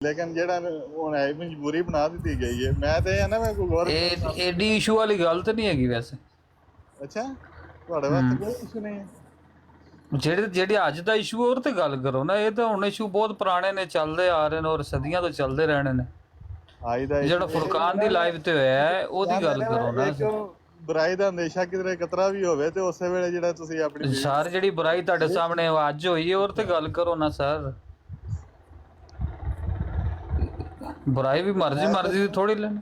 ਲੇਕਿਨ ਜਿਹੜਾ ਹੁਣ ਹੈ ਮਜਬੂਰੀ ਬਣਾ ਦਿੱਤੀ ਗਈ ਹੈ। ਮੈਂ ਤੇ ਨਾ ਮੈਂ ਕੋਈ ਗੌਰਮੈਂਟ ਐਡੀ ਇਸ਼ੂ ਵਾਲੀ ਗੱਲ ਤਾਂ ਨਹੀਂ ਹੈਗੀ ਵੈਸੇ। ਅੱਛਾ, ਤੁਹਾਡੇ ਵਾਸਤੇ ਕੋਈ ਇਸ਼ੂ ਨਹੀਂ ਹੈ? ਜਿਹੜੇ ਅੱਜ ਦਾ ਇਸ਼ੂ ਉਹ ਤੇ ਗੱਲ ਕਰੋ ਨਾ। ਇਹ ਤਾਂ ਹੁਣ ਇਸ਼ੂ ਬਹੁਤ ਪੁਰਾਣੇ ਨੇ, ਚੱਲਦੇ ਆ ਰਹੇ ਨੇ ਔਰ ਸਦੀਆਂ ਤੋਂ ਚੱਲਦੇ ਰਹਿਣੇ ਨੇ। ਅੱਜ ਦਾ ਜਿਹੜਾ ਇਸ਼ੂ ਫੁਰਕਾਨ ਦੀ ਲਾਈਵ ਤੇ ਹੋਇਆ ਹੈ ਉਹਦੀ ਗੱਲ ਕਰੋ ਨਾ। ਇੱਕ ਬੁਰਾਈ ਦਾ ਹਮੇਸ਼ਾ ਕਿਧਰੇ ਕਤਰਾ ਵੀ ਹੋਵੇ ਤੇ ਉਸੇ ਵੇਲੇ ਜਿਹੜਾ ਤੁਸੀਂ ਆਪਣੀ ਸਰ ਜਿਹੜੀ ਬੁਰਾਈ ਤੁਹਾਡੇ ਸਾਹਮਣੇ ਅੱਜ ਹੋਈ ਹੈ ਉਹ ਤੇ ਗੱਲ ਕਰੋ ਨਾ ਸਰ। ਬੁਰਾਈ ਵੀ ਮਰਜ਼ੀ ਦੀ ਥੋੜੀ ਲੈਣੀ।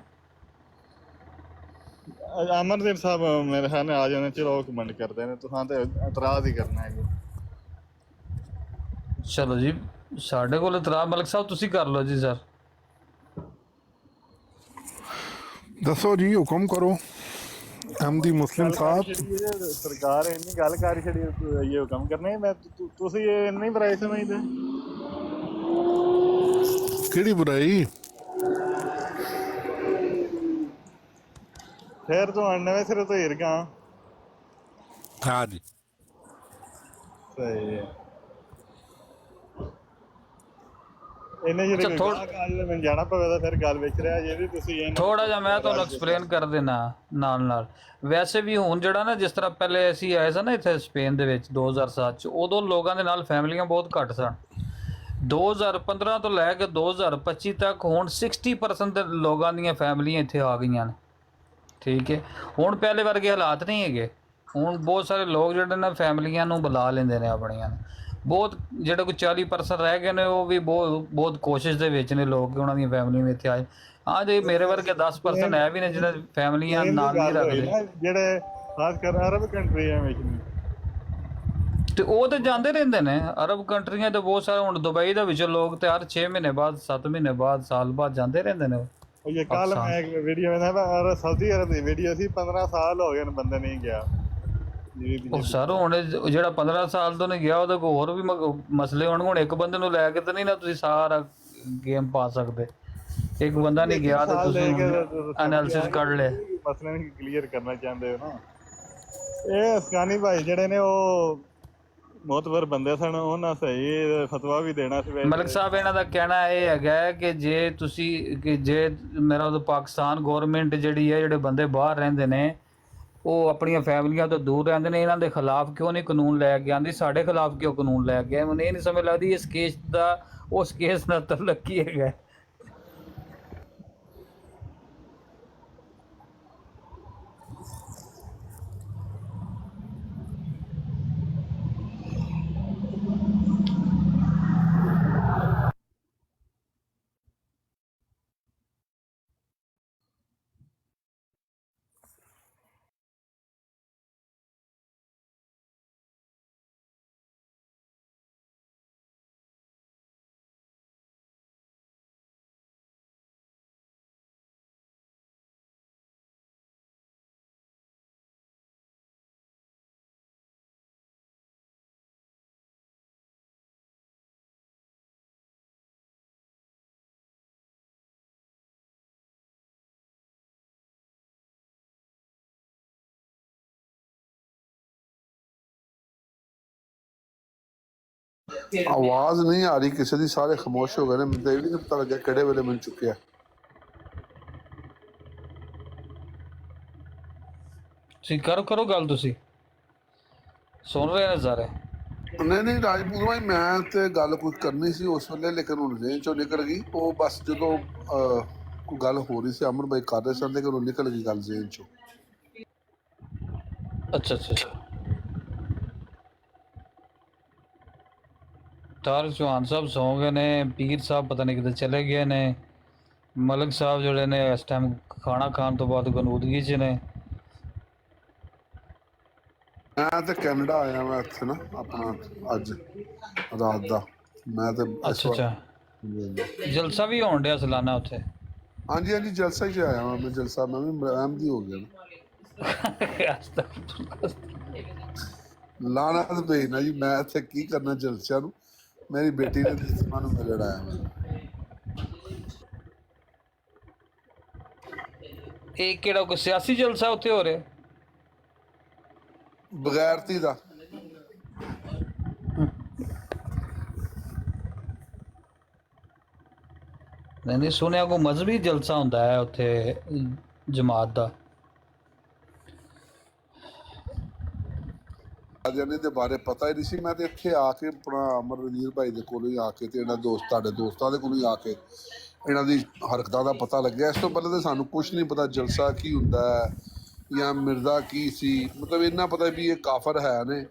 ਅਮਰਦੀਪ ਸਾਹਿਬ ਮੇਰੇ ਖਿਆਲ ਨਾਲ ਆ ਜਾਣੇ, ਚਲੋ ਉਹ ਕਮੈਂਟ ਕਰਦੇ ਨੇ, ਤੁਸੀਂ ਤੇ ਇਤਰਾਜ਼ ਹੀ ਕਰਨਾ ਹੈ। ਚਲੋ ਜੀ, ਸਾਡੇ ਕੋਲ ਇਤਰਾਜ਼ ਮਲਕ ਸਾਹਿਬ ਤੁਸੀਂ ਕਰ ਲਓ ਜੀ। ਸਰ ਦੱਸੋ ਜੀ, ਹੁਕਮ ਕਰੋ। ਅਹਿਮਦੀ ਮੁਸਲਿਮ ਸਾਹਿਬ ਸਰਕਾਰ ਇੰਨੀ ਗੱਲ ਕਰ ਛੜੀ, ਇਹ ਹੁਕਮ ਕਰਨੇ ਮੈਂ ਤੁਸੀਂ ਇੰਨੀ ਬੁਰਾਈ ਸਮਝਦੇ? ਕਿਹੜੀ ਬੁਰਾਈ? ਫਿਰ ਤੋਂ ਨਵੇਂ ਸਿਰੇ ਤੋਂ ਹਿਰਗਾ। ਹਾਂ ਜੀ, ਸਹੀ ਹੈ। ਇਹਨੇ ਜਿਹੜੇ ਮੈਨੂੰ ਜਾਣਾ ਪਵੇ ਤਾਂ ਫਿਰ ਗੱਲ ਵਿਚ ਰਿਹਾ ਜੇ ਵੀ ਤੁਸੀਂ ਥੋੜਾ ਜਿਹਾ ਮੈਂ ਤੁਹਾਨੂੰ ਐਕਸਪਲੇਨ ਕਰ ਦੇਣਾ ਨਾਲ। ਵੈਸੇ ਵੀ ਹੁਣ ਜਿਹੜਾ ਨਾ, ਜਿਸ ਤਰ੍ਹਾਂ ਪਹਿਲੇ ਅਸੀਂ ਆਏ ਸਾਂ ਨਾ ਇੱਥੇ ਸਪੇਨ ਦੇ ਵਿੱਚ 2007 ਚ, ਉਦੋਂ ਲੋਕਾਂ ਦੇ ਨਾਲ ਫੈਮਲੀਆਂ ਬਹੁਤ ਘੱਟ ਸਨ। 2015 ਤੋਂ ਲੈ ਕੇ 2025 ਤੱਕ ਹੁਣ 60% ਦੇ ਲੋਕਾਂ ਦੀਆਂ ਫੈਮਲੀਆਂ ਇੱਥੇ ਆ ਗਈਆਂ ਨੇ। ਠੀਕ ਹੈ, ਹੁਣ ਪਹਿਲੇ ਵਰਗੇ ਹਾਲਾਤ ਨਹੀਂ ਹੈਗੇ। ਹੁਣ ਬਹੁਤ ਸਾਰੇ ਲੋਕ ਜਿਹੜੇ ਨੇ ਫੈਮਲੀਆਂ ਨੂੰ ਬੁਲਾ ਲੈਂਦੇ ਨੇ ਆਪਣੀਆਂ ਨੂੰ। ਬਹੁਤ ਜਿਹੜੇ ਕੋਈ 40% ਰਹਿ ਗਏ ਨੇ ਉਹ ਵੀ ਬਹੁਤ ਕੋਸ਼ਿਸ਼ ਦੇ ਵਿੱਚ ਨੇ ਲੋਕ ਕਿ ਉਹਨਾਂ ਦੀਆਂ ਫੈਮਲੀਆਂ ਵੀ ਇੱਥੇ ਆਏ। ਹਾਂ ਜੀ, ਮੇਰੇ ਵਰਗੇ 10% ਹੈ ਵੀ ਨੇ ਜਿਹੜੇ ਫੈਮਲੀਆਂ ਨਾਲ ਨਹੀਂ ਰੱਖਦੇ, ਜਿਹੜੇ ਖਾਸ ਕਰ ਅਰਬ ਕੰਟਰੀ ਵਿੱਚ ਨੇ, ਤੇ ਉਹ ਤਾਂ ਜਾਂਦੇ ਰਹਿੰਦੇ ਨੇ ਅਰਬ ਕੰਟਰੀਆਂ ਤੇ ਬਹੁਤ ਸਾਰੇ। ਹੁਣ ਦੁਬਈ ਦੇ ਵਿੱਚ ਲੋਕ ਤੇ ਹਰ 6 ਮਹੀਨੇ ਬਾਅਦ, 7 ਮਹੀਨੇ ਬਾਅਦ, ਸਾਲ ਬਾਅਦ ਜਾਂਦੇ ਰਹਿੰਦੇ ਨੇ। ਇਹ ਕੱਲ ਮੈਂ ਇੱਕ ਵੀਡੀਓ ਵੇਖਦਾ, ਸਾਊਦੀ ਅਰਬ ਦੀ ਵੀਡੀਓ ਸੀ, 15 ਸਾਲ ਹੋ ਗਏ ਨੇ ਬੰਦੇ ਨਹੀਂ ਗਿਆ। ਉਹ ਸਰ ਹੁਣ ਜਿਹੜਾ 15 ਸਾਲ ਤੋਂ ਨਹੀਂ ਗਿਆ ਉਹਦੇ ਕੋਲ ਹੋਰ ਵੀ ਮਸਲੇ ਹੋਣਗੇ। ਹੁਣ ਇੱਕ ਬੰਦੇ ਨੂੰ ਲੈ ਕੇ ਤਾਂ ਨਹੀਂ ਨਾ ਤੁਸੀਂ ਸਾਰਾ ਗੇਮ ਪਾ ਸਕਦੇ। ਇੱਕ ਬੰਦਾ ਨਹੀਂ ਗਿਆ ਤੇ ਤੁਸੀਂ ਐਨਾਲਿਸਿਸ ਕੱਢ ਲਿਆ। ਮਸਲੇ ਨੂੰ ਕਲੀਅਰ ਕਰਨਾ ਚਾਹੁੰਦੇ ਹੋ ਨਾ। ਇਹ ਅਫਗਾਨੀ ਭਾਈ ਜਿਹੜੇ ਨੇ ਉਹ ਮੋਤਬਰ ਬੰਦੇ ਸਨ, ਉਹਨਾਂ ਸਹੀ ਫਤਵਾ ਵੀ ਦੇਣਾ ਸੀ। ਮਲਕ ਸਾਹਿਬ ਇਹਨਾਂ ਦਾ ਕਹਿਣਾ ਇਹ ਹੈਗਾ ਕਿ ਜੇ ਮੇਰਾ ਉਹ ਪਾਕਿਸਤਾਨ ਗੌਰਮੈਂਟ ਜਿਹੜੀ ਹੈ, ਜਿਹੜੇ ਬੰਦੇ ਬਾਹਰ ਰਹਿੰਦੇ ਨੇ ਉਹ ਆਪਣੀਆਂ ਫੈਮਲੀਆਂ ਤੋਂ ਦੂਰ ਰਹਿੰਦੇ ਨੇ, ਇਹਨਾਂ ਦੇ ਖਿਲਾਫ ਕਿਉਂ ਨਹੀਂ ਕਾਨੂੰਨ ਲੈ ਕੇ ਆਉਂਦੀ? ਸਾਡੇ ਖਿਲਾਫ ਕਿਉਂ ਕਾਨੂੰਨ ਲੈ ਕੇ ਆਏ? ਮੈਨੂੰ ਇਹ ਨਹੀਂ ਸਮਝ ਲੱਗਦੀ ਇਸ ਕੇਸ ਦਾ ਉਸ ਕੇਸ ਨਾਲ ਤਾਲੁਕ ਕੀ ਹੈਗਾ। ਆਵਾਜ਼ ਨਹੀਂ ਆ ਰਹੀ ਕਿਸੇ ਦੀ, ਸਾਰੇ ਖਾਮੋਸ਼ ਹੋ ਗਏ ਨੇ। ਮੈਨੂੰ ਇਹ ਵੀ ਨਹੀਂ ਪਤਾ ਲੱਗਿਆ ਕਿਹੜੇ ਵੇਲੇ ਮਿਲ ਚੁੱਕਿਆ। ਤੁਸੀਂ ਕਰੋ ਗੱਲ, ਤੁਸੀਂ ਸੁਣ ਰਹੇ ਨੇ ਸਾਰੇ? ਨਹੀਂ ਰਾਜਪੂਤ ਭਾਈ, ਮੈਂ ਤੇ ਗੱਲ ਕੁਝ ਕਰਨੀ ਸੀ ਉਸ ਵੇਲੇ, ਲੇਕਿਨ ਹੁਣ ਰੇਂਜ ਚੋਂ ਨਿਕਲ ਗਈ। ਉਹ ਬਸ ਜਦੋਂ ਕੋਈ ਗੱਲ ਹੋ ਰਹੀ ਸੀ, ਅਮਨ ਭਾਈ ਕਰ ਰਹੇ ਸਨ, ਲੇਕਿਨ ਉਹ ਨਿਕਲ ਗਈ ਗੱਲ ਰੇਂਜ ਚੋਂ। ਅੱਛਾ। ਤਾਰਕ ਚੌਹਾਨ ਸਾਹਿਬ ਸੌਂ ਗਏ ਨੇ, ਪੀਰ ਸਾਹਿਬ ਪਤਾ ਨਹੀਂ ਕਿਤੇ ਚਲੇ ਗਏ ਨੇ, ਮਲਕ ਸਾਹਿਬ ਜਿਹੜੇ ਨੇ ਇਸ ਟਾਈਮ ਖਾਣਾ ਖਾਣ ਤੋਂ ਬਾਅਦ ਗਨੂਦਗੀ 'ਚ ਨੇ। ਮੈਂ ਤੇ ਕੈਨੇਡਾ ਆਇਆ ਵਾ ਇੱਥੇ ਨਾ, ਆਪਣਾ ਅੱਜ ਰਾਤ ਦਾ। ਮੈਂ ਤੇ ਅੱਛਾ ਜਲਸਾ ਵੀ ਹੋਣ ਡਿਆ ਸਾਲਾਨਾ ਉੱਥੇ? ਹਾਂਜੀ ਜਲਸਾ ਹੀ ਆਇਆ ਵਾ ਮੈਂ। ਜਲਸਾ ਮੈਂ ਵੀ ਅਹਿਮਦੀ ਹੋ ਗਿਆ ਨਾ। ਲਾਣਾ ਤੇ ਭੇਜਣਾ ਜੀ, ਮੈਂ ਇੱਥੇ ਕੀ ਕਰਨਾ ਜਲਸਿਆਂ ਨੂੰ। ਮੇਰੀ ਬੇਟੀ ਨੇ ਜਿਸਮਾਂ ਨੂੰ ਮਿਲਣ ਆਇਆ ਮੈਂ। ਇਹ ਕਿਹੜਾ ਕੋਈ ਸਿਆਸੀ ਜਲਸਾ ਉੱਥੇ ਹੋ ਰਿਹਾ? ਬਗੈਰਤੀ ਦਾ। ਨਹੀਂ ਸੁਣਿਆ ਕੋਈ ਮਜ਼ਹਬੀ ਜਲਸਾ ਹੁੰਦਾ ਹੈ ਉੱਥੇ ਜਮਾਤ ਦਾ। ਰਾਜਿਆਂ ਦੇ ਬਾਰੇ ਪਤਾ ਹੀ ਨਹੀਂ ਸੀ। ਮੈਂ ਤੇ ਇੱਥੇ ਆ ਕੇ ਆਪਣਾ ਅਮਰਵੀਰ ਭਾਈ ਦੇ ਕੋਲ ਹੀ ਆ ਕੇ ਤੇ ਇਹਨਾਂ ਦੋਸਤ ਤੁਹਾਡੇ ਦੋਸਤਾਂ ਦੇ ਕੋਲ ਹੀ ਆ ਕੇ ਇਹਨਾਂ ਦੀ ਹਰਕਤਾਂ ਦਾ ਪਤਾ ਲੱਗਿਆ। ਇਸ ਤੋਂ ਪਹਿਲਾਂ ਤਾਂ ਸਾਨੂੰ ਕੁਝ ਨਹੀਂ ਪਤਾ ਜਲਸਾ ਕੀ ਹੁੰਦਾ ਹੈ ਜਾਂ ਮਿਰਜ਼ਾ ਕੀ ਸੀ। ਮਤਲਬ ਇੰਨਾ ਪਤਾ ਵੀ ਇਹ ਕਾਫਰ ਹੈ ਨੇ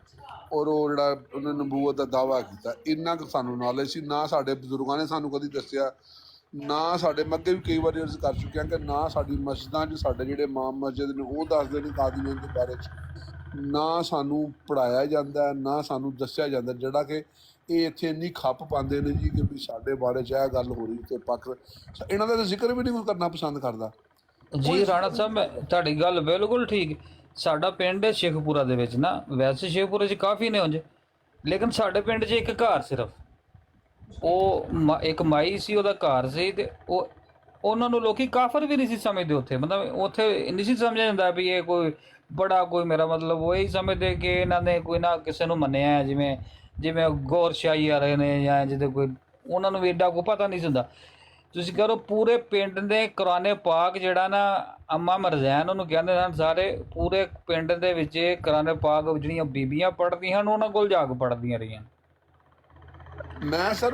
ਔਰ ਉਹ ਜਿਹੜਾ ਉਹਨੇ ਨਬੂਵਤ ਦਾ ਦਾਅਵਾ ਕੀਤਾ, ਇੰਨਾ ਕੁ ਸਾਨੂੰ ਨੌਲੇਜ ਸੀ। ਨਾ ਸਾਡੇ ਬਜ਼ੁਰਗਾਂ ਨੇ ਸਾਨੂੰ ਕਦੀ ਦੱਸਿਆ, ਨਾ ਸਾਡੇ ਮੈਂ ਅੱਗੇ ਵੀ ਕਈ ਵਾਰੀ ਅਰਜ਼ ਕਰ ਚੁੱਕਿਆ ਕਿ ਨਾ ਸਾਡੀ ਮਸਜਿਦਾਂ 'ਚ ਸਾਡੇ ਜਿਹੜੇ ਇਮਾਮ ਮਸਜਿਦ ਨੇ ਉਹ ਦੱਸਦੇ ਨੇ ਕਾਦੀਆਨ ਦੇ ਬਾਰੇ 'ਚ, ਨਾ ਸਾਨੂੰ ਪੜ੍ਹਾਇਆ ਜਾਂਦਾ, ਨਾ ਸਾਨੂੰ ਦੱਸਿਆ ਜਾਂਦਾ। ਜਿਹੜਾ ਕਿ ਇਹ ਇੱਥੇ ਇੰਨੀ ਖੱਪ ਪਾਉਂਦੇ ਨੇ ਜੀ ਕਿ ਵੀ ਸਾਡੇ ਬਾਰੇ 'ਚ ਇਹ ਗੱਲ ਹੋ ਰਹੀ ਤੇ ਪੱਕ ਇਹਨਾਂ ਦਾ ਤਾਂ ਜ਼ਿਕਰ ਵੀ ਨਹੀਂ ਕੋਈ ਕਰਨਾ ਪਸੰਦ ਕਰਦਾ। ਜੀ ਰਾਣਾ ਸਾਹਿਬ ਤੁਹਾਡੀ ਗੱਲ ਬਿਲਕੁਲ ਠੀਕ। ਸਾਡਾ ਪਿੰਡ ਹੈ ਸ਼ੇਖਪੁਰਾ ਦੇ ਵਿੱਚ ਨਾ, ਵੈਸੇ ਸ਼ੇਖਪੁਰੇ 'ਚ ਕਾਫੀ ਨੇ ਉਂਝ, ਲੇਕਿਨ ਸਾਡੇ ਪਿੰਡ 'ਚ ਇੱਕ ਘਰ ਸਿਰਫ ਉਹ ਇੱਕ ਮਾਈ ਸੀ, ਉਹਦਾ ਘਰ ਸੀ ਤੇ ਉਹਨਾਂ ਨੂੰ ਲੋਕੀ ਕਾਫਰ ਵੀ ਨਹੀਂ ਸੀ ਸਮਝਦੇ ਉੱਥੇ। ਮਤਲਬ ਉੱਥੇ ਨਹੀਂ ਸੀ ਸਮਝਿਆ ਜਾਂਦਾ ਵੀ ਇਹ ਕੋਈ ਬੜਾ ਕੋਈ, ਮੇਰਾ ਮਤਲਬ ਉਹ ਇਹੀ ਸਮਝਦੇ ਕਿ ਇਹਨਾਂ ਨੇ ਕੋਈ ਨਾ ਕਿਸੇ ਨੂੰ ਮੰਨਿਆ, ਜਿਵੇਂ ਜਿਵੇਂ ਗੌਰ ਸ਼ਾਹੀ ਆ ਰਹੇ ਨੇ ਜਾਂ ਜਿਹਦੇ ਕੋਈ, ਉਹਨਾਂ ਨੂੰ ਵੀ ਏਡਾ ਕੋਈ ਪਤਾ ਨਹੀਂ ਸੀ ਹੁੰਦਾ। ਤੁਸੀਂ ਕਰੋ ਪੂਰੇ ਪਿੰਡ ਦੇ ਕੁਰਾਨੇ ਪਾਕ ਜਿਹੜਾ ਨਾ ਅੰਮਾ ਮਰਜ਼ੈਨ ਉਹਨੂੰ ਕਹਿੰਦੇ ਹਨ, ਸਾਰੇ ਪੂਰੇ ਪਿੰਡ ਦੇ ਵਿੱਚ ਕੁਰਾਨੇ ਪਾਕ ਜਿਹੜੀਆਂ ਬੀਬੀਆਂ ਪੜ੍ਹਦੀਆਂ ਹਨ ਉਹਨਾਂ ਕੋਲ ਜਾ ਕੇ ਪੜ੍ਹਦੀਆਂ ਰਹੀਆਂ। ਮੈਂ ਸਰ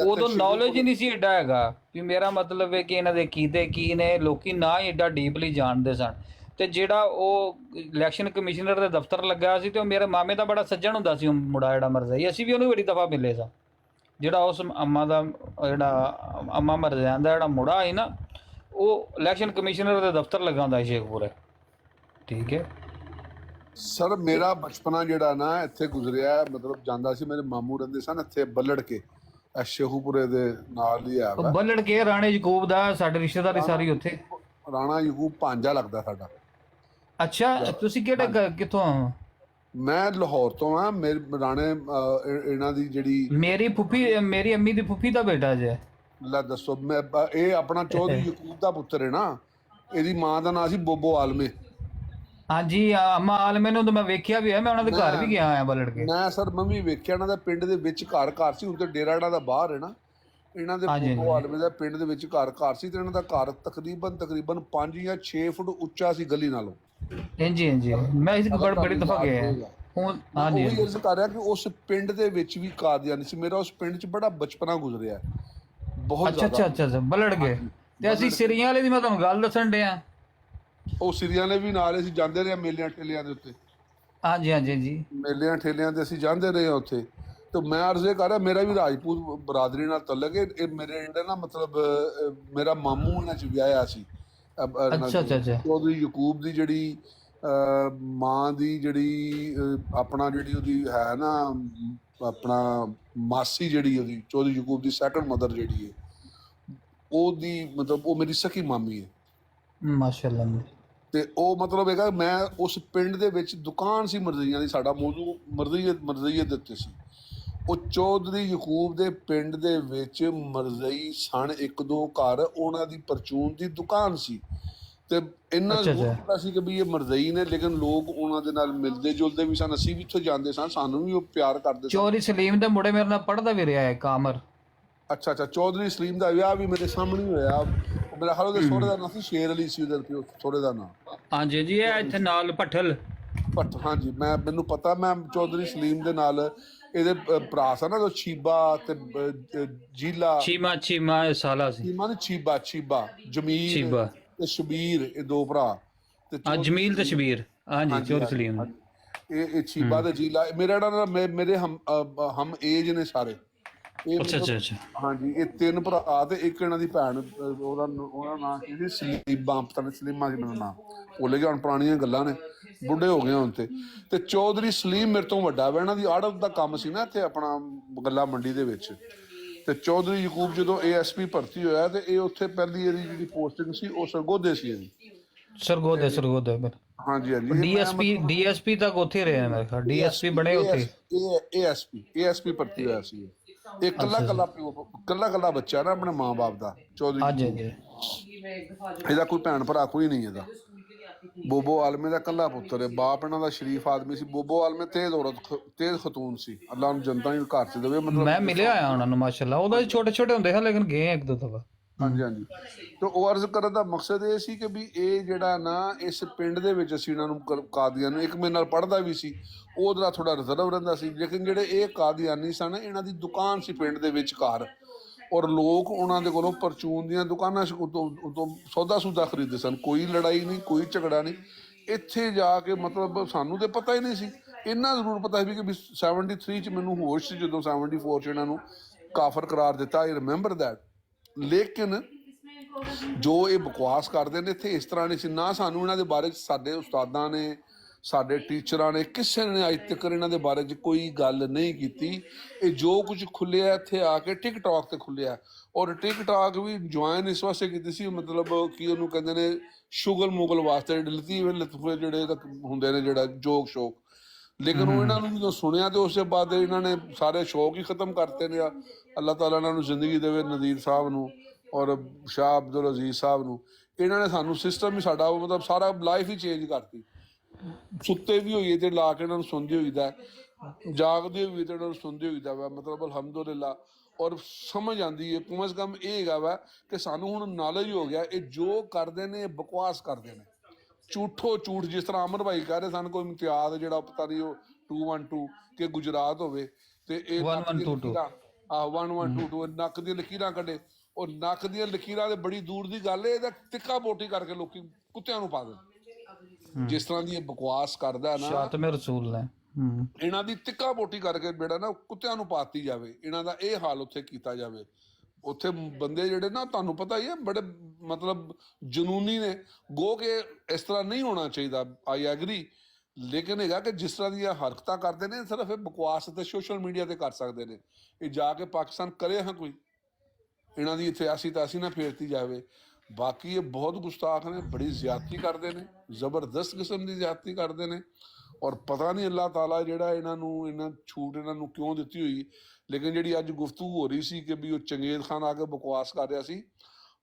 ਉਦੋਂ ਨੌਲੇਜ ਹੀ ਨਹੀਂ ਸੀ ਏਡਾ ਹੈਗਾ ਵੀ, ਮੇਰਾ ਮਤਲਬ ਹੈ ਕਿ ਇਹਨਾਂ ਦੇ ਕੀਤੇ ਕੀ ਨੇ, ਲੋਕੀ ਨਾ ਹੀ ਏਡਾ ਡੀਪਲੀ ਜਾਣਦੇ ਸਨ। ਤੇ ਜਿਹੜਾ ਉਹ ਇਲੈਕਸ਼ਨ ਕਮਿਸ਼ਨਰ ਦੇ ਦਫ਼ਤਰ ਲੱਗਾ ਸੀ ਤੇ ਉਹ ਮੇਰੇ ਮਾਮੇ ਦਾ ਬੜਾ ਸੱਜਣ ਹੁੰਦਾ ਸੀ, ਉਹ ਮੁੰਡਾ ਜਿਹੜਾ ਮਰਜ਼ਈ, ਅਸੀਂ ਵੀ ਉਹਨੂੰ ਬੜੀ ਦਫਾ ਮਿਲੇ ਸਾਂ। ਜਿਹੜਾ ਉਸ ਅੰਮਾ ਦਾ ਜਿਹੜਾ ਅੰਮਾ ਮਰਜ਼ੈਨ ਦਾ ਜਿਹੜਾ ਮੁੰਡਾ ਸੀ ਨਾ, ਉਹ ਇਲੈਕਸ਼ਨ ਕਮਿਸ਼ਨਰ ਦੇ ਦਫ਼ਤਰ ਲੱਗਾ ਹੁੰਦਾ ਸੀ ਸ਼ੇਖਪੁਰੇ। ਠੀਕ ਹੈ ਸਰ, ਮੇਰਾ ਬਚਪਨਾ ਜਿਹੜਾ ਨਾ ਇੱਥੇ ਗੁਜ਼ਰਿਆ, ਮਤਲਬ ਜਾਂਦਾ ਸੀ, ਮੇਰੇ ਮਾਮੂ ਰਹਿੰਦੇ ਸਨ ਇੱਥੇ ਬੱਲੜ ਕੇ, ਸ਼ੇਖੂਪੁਰੇ ਦੇ ਨਾਲ ਹੀ ਆ ਬੱਲੜ ਕੇ ਰਾਣੇ ਯਕੂਬ ਦਾ ਸਾਡੇ ਰਿਸ਼ਤੇਦਾਰੀ ਸਾਰੀ ਉੱਥੇ। ਰਾਣਾ ਯਕੂਬ ਭਾਂਜਾ ਲੱਗਦਾ ਸਾਡਾ। ਅੱਛਾ, ਤੁਸੀਂ ਕਿਹੜੇ ਕਿੱਥੋਂ? ਮੈਂ ਲਾਹੌਰ ਤੋਂ ਆ। ਮੇਰੇ ਰਾਣੇ ਇਹਨਾਂ ਦੀ ਜਿਹੜੀ ਮੇਰੀ ਫੁੱਫੀ, ਮੇਰੀ ਅੰਮੀ ਦੀ ਫੁੱਫੀ ਦਾ ਬੇਟਾ ਜੇ। ਲੈ ਦੱਸੋ, ਮੈਂ ਇਹ ਆਪਣਾ ਚੌਧਰੀ ਯਕੂਬ ਦਾ ਪੁੱਤਰ ਹੈ ਨਾ। ਇਹਦੀ ਮਾਂ ਦਾ ਨਾਂ ਸੀ ਬੋਬੋ ਆਲਮੇ। ਹਾਂਜੀ, ਅੰਮਾ ਆਲਮੇ ਨੂੰ ਤਾਂ ਮੈਂ ਵੇਖਿਆ ਵੀ ਹੈ, ਮੈਂ ਉਹਨਾਂ ਦੇ ਘਰ ਵੀ ਗਿਆ ਆ ਬੱਲੜ ਕੇ। ਮੈਂ ਸਰ ਮੰਮੀ ਵੇਖਿਆ ਇਹਨਾਂ ਦਾ ਪਿੰਡ ਦੇ ਵਿੱਚ ਘਰ ਸੀ। ਹੁਣ ਤੇ ਡੇਰਾ ਇਹਨਾਂ ਦਾ ਬਾਹਰ ਹੈ ਨਾ। ਇਹਨਾਂ ਦੇ ਬੋਬੋ ਆਲਮੇ ਦਾ ਪਿੰਡ ਦੇ ਵਿੱਚ ਘਰ ਸੀ ਤੇ ਇਹਨਾਂ ਦਾ ਘਰ ਤਕਰੀਬਨ 5 ਜਾਂ 6 ਫੁੱਟ ਉੱਚਾ ਸੀ ਗਲੀ ਨਾਲੋਂ। ਹਾਂਜੀ ਹਾਂਜੀ, ਮੈਂ ਇਸ ਬੜੀ ਦਫਾ ਗਿਆ ਹੁਣ। ਹਾਂਜੀ, ਉਹ ਅਰਜ਼ ਕਰ ਰਿਹਾ ਕਿ ਉਸ ਪਿੰਡ ਦੇ ਵਿੱਚ ਵੀ ਕਾਦੀਆਨੀ ਸੀ। ਮੇਰਾ ਉਸ ਪਿੰਡ 'ਚ ਬੜਾ ਬਚਪਨਾ ਗੁਜ਼ਰਿਆ ਬਹੁਤ ਜ਼ਿਆਦਾ। ਅੱਛਾ ਬੱਲੜ ਗਏ ਤੇ ਅਸੀਂ ਸਿਰੀਆਂ ਵਾਲੇ ਦੀ ਮੈਂ ਤੁਹਾਨੂੰ ਗੱਲ ਦੱਸਣ ਡਿਆ। ਉਹ ਸਿਰੀਆਂ ਨੇ ਵੀ ਨਾਲ ਅਸੀਂ ਜਾਂਦੇ ਰਹੇ ਮੇਲਿਆਂ ਠੇਲਿਆਂ ਦੇ ਉੱਤੇ। ਹਾਂਜੀ ਹਾਂਜੀ ਜੀ, ਮੇਲਿਆਂ ਠੇਲਿਆਂ ਤੇ ਅਸੀਂ ਜਾਂਦੇ ਰਹੇ ਉੱਥੇ। ਤੇ ਮੈਂ ਅਰਜ਼ ਕਰ ਰਿਹਾ, ਮੇਰਾ ਵੀ ਰਾਜਪੂਤ ਬਰਾਦਰੀ ਨਾਲ ਤਲਕ ਹੈ। ਇਹ ਮੇਰੇ ਜਿਹੜੇ ਨਾ ਮਤਲਬ ਮੇਰਾ ਮਾਮੂ ਇਹਨਾਂ 'ਚ ਵਿਆਹਿਆ ਸੀ। ਅੱਛਾ ਚੌਧਰੀ ਯਕੂਬ ਦੀ ਜਿਹੜੀ ਮਾਂ ਦੀ ਜਿਹੜੀ ਆਪਣਾ ਜਿਹੜੀ ਉਹਦੀ ਹੈ ਨਾ ਆਪਣਾ ਮਾਸੀ, ਜਿਹੜੀ ਉਹਦੀ ਚੌਧਰੀ ਯਕੂਬ ਦੀ ਸੈਕੰਡ ਮਦਰ ਜਿਹੜੀ ਹੈ, ਉਹਦੀ ਮਤਲਬ ਉਹ ਮੇਰੀ ਸਕੀ ਮਾਮੀ ਹੈ ਮਾਸ਼ਾਅੱਲਾ। ਤੇ ਉਹ ਮਤਲਬ ਹੈਗਾ, ਮੈਂ ਉਸ ਪਿੰਡ ਦੇ ਵਿੱਚ ਦੁਕਾਨ ਸੀ ਮਰਜ਼ਈਆਂ ਦੀ, ਸਾਡਾ ਮੌਜੂ ਮਰਜ਼ਈਏ ਦੇ ਉੱਤੇ ਸੀ। ਉਹ ਚੌਧਰੀ ਯਕੂਬ ਦੇ ਪਿੰਡ ਦੇ ਵਿੱਚ ਮਰਜ਼ਈ ਸਨ, 1-2 ਘਰ, ਉਹਨਾਂ ਦੀ ਪਰਚੂਨ ਦੀ ਦੁਕਾਨ ਸੀ। ਤੇ ਇੰਨਾ ਜ਼ਰੂਰ ਪਤਾ ਸੀ ਕਿ ਵੀ ਇਹ ਮਰਜ਼ਈ ਨੇ, ਲੇਕਿਨ ਲੋਕ ਉਹਨਾਂ ਦੇ ਨਾਲ ਮਿਲਦੇ ਜੁਲਦੇ ਵੀ ਸਨ। ਅਸੀਂ ਵੀ ਇੱਥੋਂ ਜਾਂਦੇ ਸਾਂ, ਸਾਨੂੰ ਵੀ ਉਹ ਪਿਆਰ ਕਰਦੇ ਸਨ। ਚੌਧਰੀ ਸਲੀਮ ਦੇ ਮੁੰਡੇ ਮੇਰੇ ਨਾਲ ਪੜ੍ਹਦਾ ਵੀ ਰਿਹਾ ਹੈ, ਕਾਮਰ। ਅੱਛਾ ਚੌਧਰੀ ਸਲੀਮ ਦਾ ਵਿਆਹ ਵੀ ਮੇਰੇ ਸਾਹਮਣੇ ਹੋਇਆ। ਮੇਰਾ ਹਾਲ ਉਹਦੇ ਸਹੁਰੇ ਦਾ ਨਾਂ ਸੀ ਸ਼ੇਰ ਅਲੀ ਸੀ, ਉਹਦੇ ਸਹੁਰੇ ਦਾ ਨਾਂ। ਹਾਂਜੀ ਜੀ, ਇਹ ਇੱਥੇ ਨਾਲ ਭੱਠਲ। ਹਾਂਜੀ, ਮੈਨੂੰ ਪਤਾ। ਮੈਂ ਚੌਧਰੀ ਸਲੀਮ ਦੇ ਨਾਲ ਇਹਦੇ ਭਰਾ ਸਨ ਨਾ, ਛੀਬਾ ਤੇ ਜੀਲਾ। ਛੀਮਾ ਸਾਲਾ ਸੀ। ਛੀਬਾ ਜਮੀਲ ਤੇ ਸ਼ਬੀਰ, ਇਹ 2 ਭਰਾ। ਤੇ ਜਮੀਲ ਤੇ ਸ਼ਬੀਰ। ਹਾਂਜੀ, ਚੌਧਰੀ ਸਲੀਮ ਇਹ ਛੀਬਾ ਤੇ ਜੀਲਾ ਮੇਰੇ ਮੇਰੇ ਹਮ ਏਜ ਨੇ ਸਾਰੇ। ਅੱਛਾ ਹਾਂਜੀ, ਇਹ 3 ਭਰਾ ਤੇ ਇੱਕ ਇਹਨਾਂ ਦੀ ਭੈਣ। ਉਹਦਾ ਨਾਂ ਕੀ ਸੀ? ਸਲੀਮਾ, ਪਤਾ ਨਹੀਂ ਸਲੀਮਾ ਸੀ ਮੈਨੂੰ ਨਾਂ ਭੁੱਲ ਗਿਆ ਹੁਣ, ਪੁਰਾਣੀਆਂ ਗੱਲਾਂ ਨੇ, ਬੁੱਢੇ ਹੋ ਗਏ ਹੁਣ। ਤੇ ਚੌਧਰੀ ਸਲੀਮ ਮੇਰੇ ਤੋਂ ਵੱਡਾ ਵਾ। ਇਹਨਾਂ ਦੀ ਆੜਤ ਦਾ ਕੰਮ ਸੀ ਨਾ ਇੱਥੇ ਆਪਣਾ ਗੱਲਾ ਮੰਡੀ ਦੇ ਵਿੱਚ। ਤੇ ਚੌਧਰੀ ਯਕੂਬ ਜਦੋਂ ASP ਭਰਤੀ ਹੋਇਆ ਤੇ ਇਹ ਉੱਥੇ ਪਹਿਲੀ ਇਹਦੀ ਜਿਹੜੀ ਪੋਸਟਿੰਗ ਸੀ ਉਹ ਸਰਗੋਧੇ ਸੀ ਇਹਦੀ। ਸਰਗੋਧੇ ਹਾਂਜੀ। DSP ਤੱਕ ਉੱਥੇ ਰਹੇ ਮੇਰੇ ਖਿਆਲ। DSP ਬਣੇ ਉੱਥੇ। ASP ਭਰਤੀ ਹੋਇਆ ਸੀ ਇਹ। ਕੱਲਾ ਬੱਚਾ ਨਾ ਆਪਣੇ ਮਾਂ-ਬਾਪ ਦਾ, ਚੌਧਰੀ। ਹਾਂਜੀ, ਇਹਦਾ ਕੋਈ ਭੈਣ ਭਰਾ ਕੋਈ ਨਹੀਂ। ਇਹਦਾ ਬੋਬੋ ਆਲਮੇ ਦਾ ਕੱਲਾ ਪੁੱਤਰ ਹੈ। ਬਾਪ ਇਹਨਾਂ ਦਾ ਸ਼ਰੀਫ ਆਦਮੀ ਸੀ। ਬੋਬੋ ਆਲਮੇ ਤੇਜ਼ ਖਤੂਨ ਸੀ। ਅੱਲਾਹ ਨੂੰ ਜਨਤਾ ਨੂੰ ਘਰ ਚ ਦੇਵੇ। ਮਤਲਬ ਮੈਂ ਮਿਲਿਆ ਆ ਉਹਨਾਂ ਨੂੰ ਮਾਸ਼ਾਅੱਲਾ। ਉਹਦਾ ਛੋਟੇ ਹੁੰਦੇ ਸੀ, ਲੇਕਿਨ ਗਏ 1-2 ਦਫਾ। ਹਾਂਜੀ ਹਾਂਜੀ। ਤੇ ਉਹ ਅਰਜ਼ ਕਰਨ ਦਾ ਮਕਸਦ ਇਹ ਸੀ ਕਿ ਵੀ ਇਹ ਜਿਹੜਾ ਨਾ ਇਸ ਪਿੰਡ ਦੇ ਵਿੱਚ ਅਸੀਂ ਇਹਨਾਂ ਨੂੰ ਕਾਦੀਆਨ ਨੂੰ, ਇੱਕ ਮੇਰੇ ਨਾਲ ਪੜ੍ਹਦਾ ਵੀ ਸੀ, ਉਹ ਉਹਦੇ ਨਾਲ ਥੋੜਾ ਰਿਜ਼ਰਵ ਰਹਿੰਦਾ ਸੀ, ਲੇਕਿਨ ਜਿਹੜੇ ਇਹ ਕਾਦੀਆਨੀ ਸਨ ਇਹਨਾਂ ਦੀ ਦੁਕਾਨ ਸੀ ਪਿੰਡ ਦੇ ਵਿੱਚ ਘਰ, ਔਰ ਲੋਕ ਉਹਨਾਂ ਦੇ ਕੋਲੋਂ ਪਰਚੂਨ ਦੀਆਂ ਦੁਕਾਨਾਂ ਤੋਂ ਸੌਦਾ ਸੂਦਾ ਖਰੀਦਦੇ ਸਨ। ਕੋਈ ਲੜਾਈ ਨਹੀਂ, ਕੋਈ ਝਗੜਾ ਨਹੀਂ। ਇੱਥੇ ਜਾ ਕੇ ਮਤਲਬ ਸਾਨੂੰ ਤੇ ਪਤਾ ਹੀ ਨਹੀਂ ਸੀ, ਇੰਨਾ ਜ਼ਰੂਰ ਪਤਾ ਸੀ ਕਿ 73 ਚ ਮੈਨੂੰ ਹੋਸ਼ ਸੀ ਜਦੋਂ 74 ਚ ਇਹਨਾਂ ਨੂੰ ਕਾਫਰ ਕਰਾਰ ਦਿੱਤਾ, ਆਈ ਰਿਮੈਂਬਰ ਦੈਟ। ਲੇਕਿਨ ਜੋ ਇਹ ਬਕਵਾਸ ਕਰਦੇ ਨੇ ਇੱਥੇ ਇਸ ਤਰ੍ਹਾਂ ਨਹੀਂ ਸੀ, ਨਾ ਸਾਨੂੰ ਇਹਨਾਂ ਦੇ ਬਾਰੇ 'ਚ ਸਾਡੇ ਉਸਤਾਦਾਂ ਨੇ, ਸਾਡੇ ਟੀਚਰਾਂ ਨੇ, ਕਿਸੇ ਨੇ ਅੱਜ ਤੱਕ ਇਹਨਾਂ ਦੇ ਬਾਰੇ 'ਚ ਕੋਈ ਗੱਲ ਨਹੀਂ ਕੀਤੀ। ਇਹ ਜੋ ਕੁਝ ਖੁੱਲਿਆ ਇੱਥੇ ਆ ਕੇ ਟਿਕਟੌਕ ਤੇ ਖੁੱਲਿਆ, ਔਰ ਟਿਕਟੌਕ ਵੀ ਜੁਆਇਨ ਇਸ ਵਾਸਤੇ ਕੀਤੀ ਸੀ, ਮਤਲਬ ਕੀ ਉਹਨੂੰ ਕਹਿੰਦੇ ਨੇ ਸ਼ੁਗਲ ਮੁਗਲ ਵਾਸਤੇ, ਲਤੀਫੇ ਜਿਹੜੇ ਹੁੰਦੇ ਨੇ, ਜਿਹੜਾ ਜੋਕ ਸ਼ੌਕ। ਲੇਕਿਨ ਉਹ ਇਹਨਾਂ ਨੂੰ ਜਦੋਂ ਸੁਣਿਆ ਤੇ ਉਸ ਤੋਂ ਬਾਅਦ ਇਹਨਾਂ ਨੇ ਸਾਰੇ ਸ਼ੌਕ ਹੀ ਖਤਮ ਕਰਤੇ ਨੇ। ਅੱਲਾਹ ਤਾਲਾ ਇਹਨਾਂ ਨੂੰ ਜ਼ਿੰਦਗੀ ਦੇਵੇ, ਨਦੀਰ ਸਾਹਿਬ ਨੂੰ ਔਰ ਸ਼ਾਹ ਅਬਦੁਲ ਅਜ਼ੀਜ਼ ਸਾਹਿਬ ਨੂੰ। ਇਹਨਾਂ ਨੇ ਸਾਨੂੰ ਸਿਸਟਮ ਹੀ ਸਾਡਾ ਮਤਲਬ ਸਾਰਾ ਲਾਈਫ ਹੀ ਚੇਂਜ ਕਰਤੀ। ਸੁੱਤੇ ਵੀ ਹੋਈਏ ਤੇ ਲਾ ਕੇ ਇਹਨਾਂ ਨੂੰ ਸੁਣਦੇ ਹੋਈਦਾ, ਜਾਗਦੇ ਹੋਈਏ ਤੇ ਇਹਨਾਂ ਨੂੰ ਸੁਣਦੇ ਹੋਈਦਾ ਵਾ, ਮਤਲਬ ਅਲਹਮਦੁਲਿਲਾ। ਔਰ ਸਮਝ ਆਉਂਦੀ ਹੈ, ਕਮ ਅਜ਼ ਕਮ ਇਹ ਹੈਗਾ ਵਾ ਕਿ ਸਾਨੂੰ ਹੁਣ ਨੌਲੇਜ ਹੋ ਗਿਆ ਇਹ ਜੋ ਕਰਦੇ ਨੇ ਬਕਵਾਸ ਕਰਦੇ ਨੇ, ਝੂਠੋ ਝੂਠ। ਜਿਸ ਤਰ੍ਹਾਂ ਅਮਰ ਭਾਈ ਕਹਿ ਰਹੇ ਸਨ ਕੋਈ ਇਮਤਿਆਜ਼ ਜਿਹੜਾ ਪਤਾ ਨਹੀਂ ਉਹ 212 ਕਿ ਗੁਜਰਾਤ ਹੋਵੇ ਤੇ ਇਹ 1122 1122 ਨੱਕ ਦੀਆਂ ਲਕੀਰਾਂ ਕੱਢੇ, ਉਹ ਨੱਕ ਦੀਆਂ ਲਕੀਰਾਂ ਦੇ ਬੜੀ ਦੂਰ ਦੀ ਗੱਲ ਹੈ, ਇਹਦਾ ਤਿੱਕਾ ਬੋਟੀ ਕਰਕੇ ਲੋਕੀ ਕੁੱਤਿਆਂ ਨੂੰ ਪਾ ਦੇਣ। ਜਿਸ ਤਰ੍ਹਾਂ ਦੀ ਇਹ ਬਕਵਾਸ ਕਰਦਾ ਨਾ ਸ਼ਾਤਮੇ ਰਸੂਲ ਨੇ, ਇਹਨਾਂ ਦੀ ਤਿੱਕਾ ਬੋਟੀ ਕਰਕੇ ਜਿਹੜਾ ਨਾ ਕੁੱਤਿਆਂ ਨੂੰ ਪਾਤੀ ਜਾਵੇ, ਇਹਨਾਂ ਦਾ ਇਹ ਹਾਲ ਉੱਥੇ ਕੀਤਾ ਜਾਵੇ। ਉੱਥੇ ਬੰਦੇ ਜਿਹੜੇ ਨਾ ਤੁਹਾਨੂੰ ਪਤਾ ਹੀ ਹੈ ਬੜੇ ਮਤਲਬ ਜਨੂਨੀ ਨੇ, ਗੋ ਕੇ ਇਸ ਤਰ੍ਹਾਂ ਨਹੀਂ ਹੋਣਾ ਚਾਹੀਦਾ, ਆਈ ਐਗਰੀ। ਲੇਕਿਨ ਹੈਗਾ ਕਿ ਜਿਸ ਤਰ੍ਹਾਂ ਦੀਆਂ ਹਰਕਤਾਂ ਕਰਦੇ ਨੇ ਸਿਰਫ ਇਹ ਬਕਵਾਸ ਤੇ ਸੋਸ਼ਲ ਮੀਡੀਆ ਤੇ ਕਰ ਸਕਦੇ ਨੇ। ਇਹ ਜਾ ਕੇ ਪਾਕਿਸਤਾਨ ਕਰੇ ਹਾਂ ਕੋਈ, ਇਹਨਾਂ ਦੀ ਇੱਥੇ ਐਸੀ ਤੈਸੀ ਨਾ ਫੇਰਤੀ ਜਾਵੇ। ਬਾਕੀ ਇਹ ਬਹੁਤ ਗੁਸਤਾਖ ਨੇ, ਬੜੀ ਜ਼ਿਆਦਤੀ ਕਰਦੇ ਨੇ, ਜ਼ਬਰਦਸਤ ਕਿਸਮ ਦੀ ਜ਼ਿਆਦਤੀ ਕਰਦੇ ਨੇ। ਔਰ ਪਤਾ ਨਹੀਂ ਅੱਲਾਹ ਤਾਲਾ ਜਿਹੜਾ ਇਹਨਾਂ ਨੂੰ ਇਹਨਾਂ ਛੂਟ ਇਹਨਾਂ ਨੂੰ ਕਿਉਂ ਦਿੱਤੀ ਹੋਈ। ਲੇਕਿਨ ਜਿਹੜੀ ਅੱਜ ਗੁਫ਼ਤਗੂ ਹੋ ਰਹੀ ਸੀ ਕਿ ਵੀ ਉਹ ਚੰਗੇਜ਼ ਖਾਨ ਆ ਕੇ ਬਕਵਾਸ ਕਰ ਰਿਹਾ ਸੀ,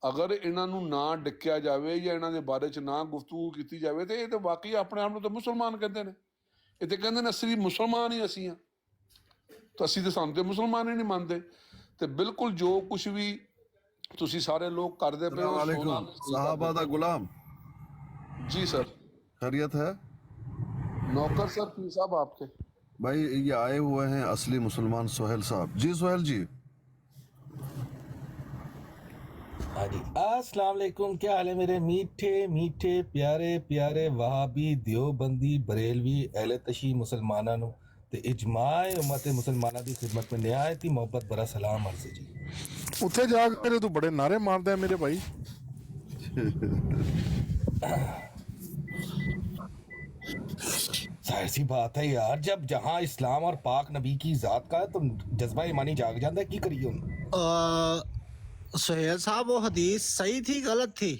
ਅਗਰ ਇਹਨਾਂ ਨੂੰ ਨਾ ਡਿੱਕਿਆ ਜਾਵੇ ਜਾਂ ਇਹਨਾਂ ਦੇ ਬਾਰੇ 'ਚ ਨਾ ਗੁਫ਼ਤਗੂ ਕੀਤੀ ਜਾਵੇ ਤੇ ਇਹ ਤਾਂ ਵਾਕਈ ਆਪਣੇ ਆਪ ਨੂੰ ਤਾਂ ਮੁਸਲਮਾਨ ਕਹਿੰਦੇ ਨੇ। ਇਹ ਤਾਂ ਕਹਿੰਦੇ ਨੇ ਅਸੀਂ ਮੁਸਲਮਾਨ ਹੀ ਅਸੀਂ ਹਾਂ, ਤਾਂ ਅਸੀਂ ਤਾਂ ਸਾਨੂੰ ਤਾਂ ਮੁਸਲਮਾਨ ਹੀ ਨਹੀਂ ਮੰਨਦੇ। ਤੇ ਬਿਲਕੁਲ ਜੋ ਕੁਛ ਵੀ ਤੁਸੀਂ ਸਾਰੇ ਲੋਕ ਕਰਦੇ ਪਏ ਹੋ, साहबा दा गुलाम जी सर, खैरियत है नौकर सर पी साहब आपके भाई? ये आए हुए हैं असली मुसलमान सोहेल साहब। जी सोहेल जी। हाँ जी, अस्सलाम वालेकुम। क्या हाल है मेरे मीठे मीठे प्यारे प्यारे वहाबी देवबंदी बरेलवी अहले तशी मुसलमाना नु ते इजमाए उम्मत मुसलमाना दी खिदमत में निहायत ही मोहब्बत भरा सलाम अर्ज़ जी। ਉੱਥੇ ਜਾ ਕੇ ਤੂੰ ਬੜੇ ਨਾਰੇ ਮਾਰਦਾ ਮੇਰੇ ਭਾਈ। जाहिर सी बात है यार, जब जहां इस्लाम और पाक नबी की ज़ात का है तो जज्बा ईमानी जाग जाता है। की करिए सोहेल साहब वो हदीस सही थी गलत थी?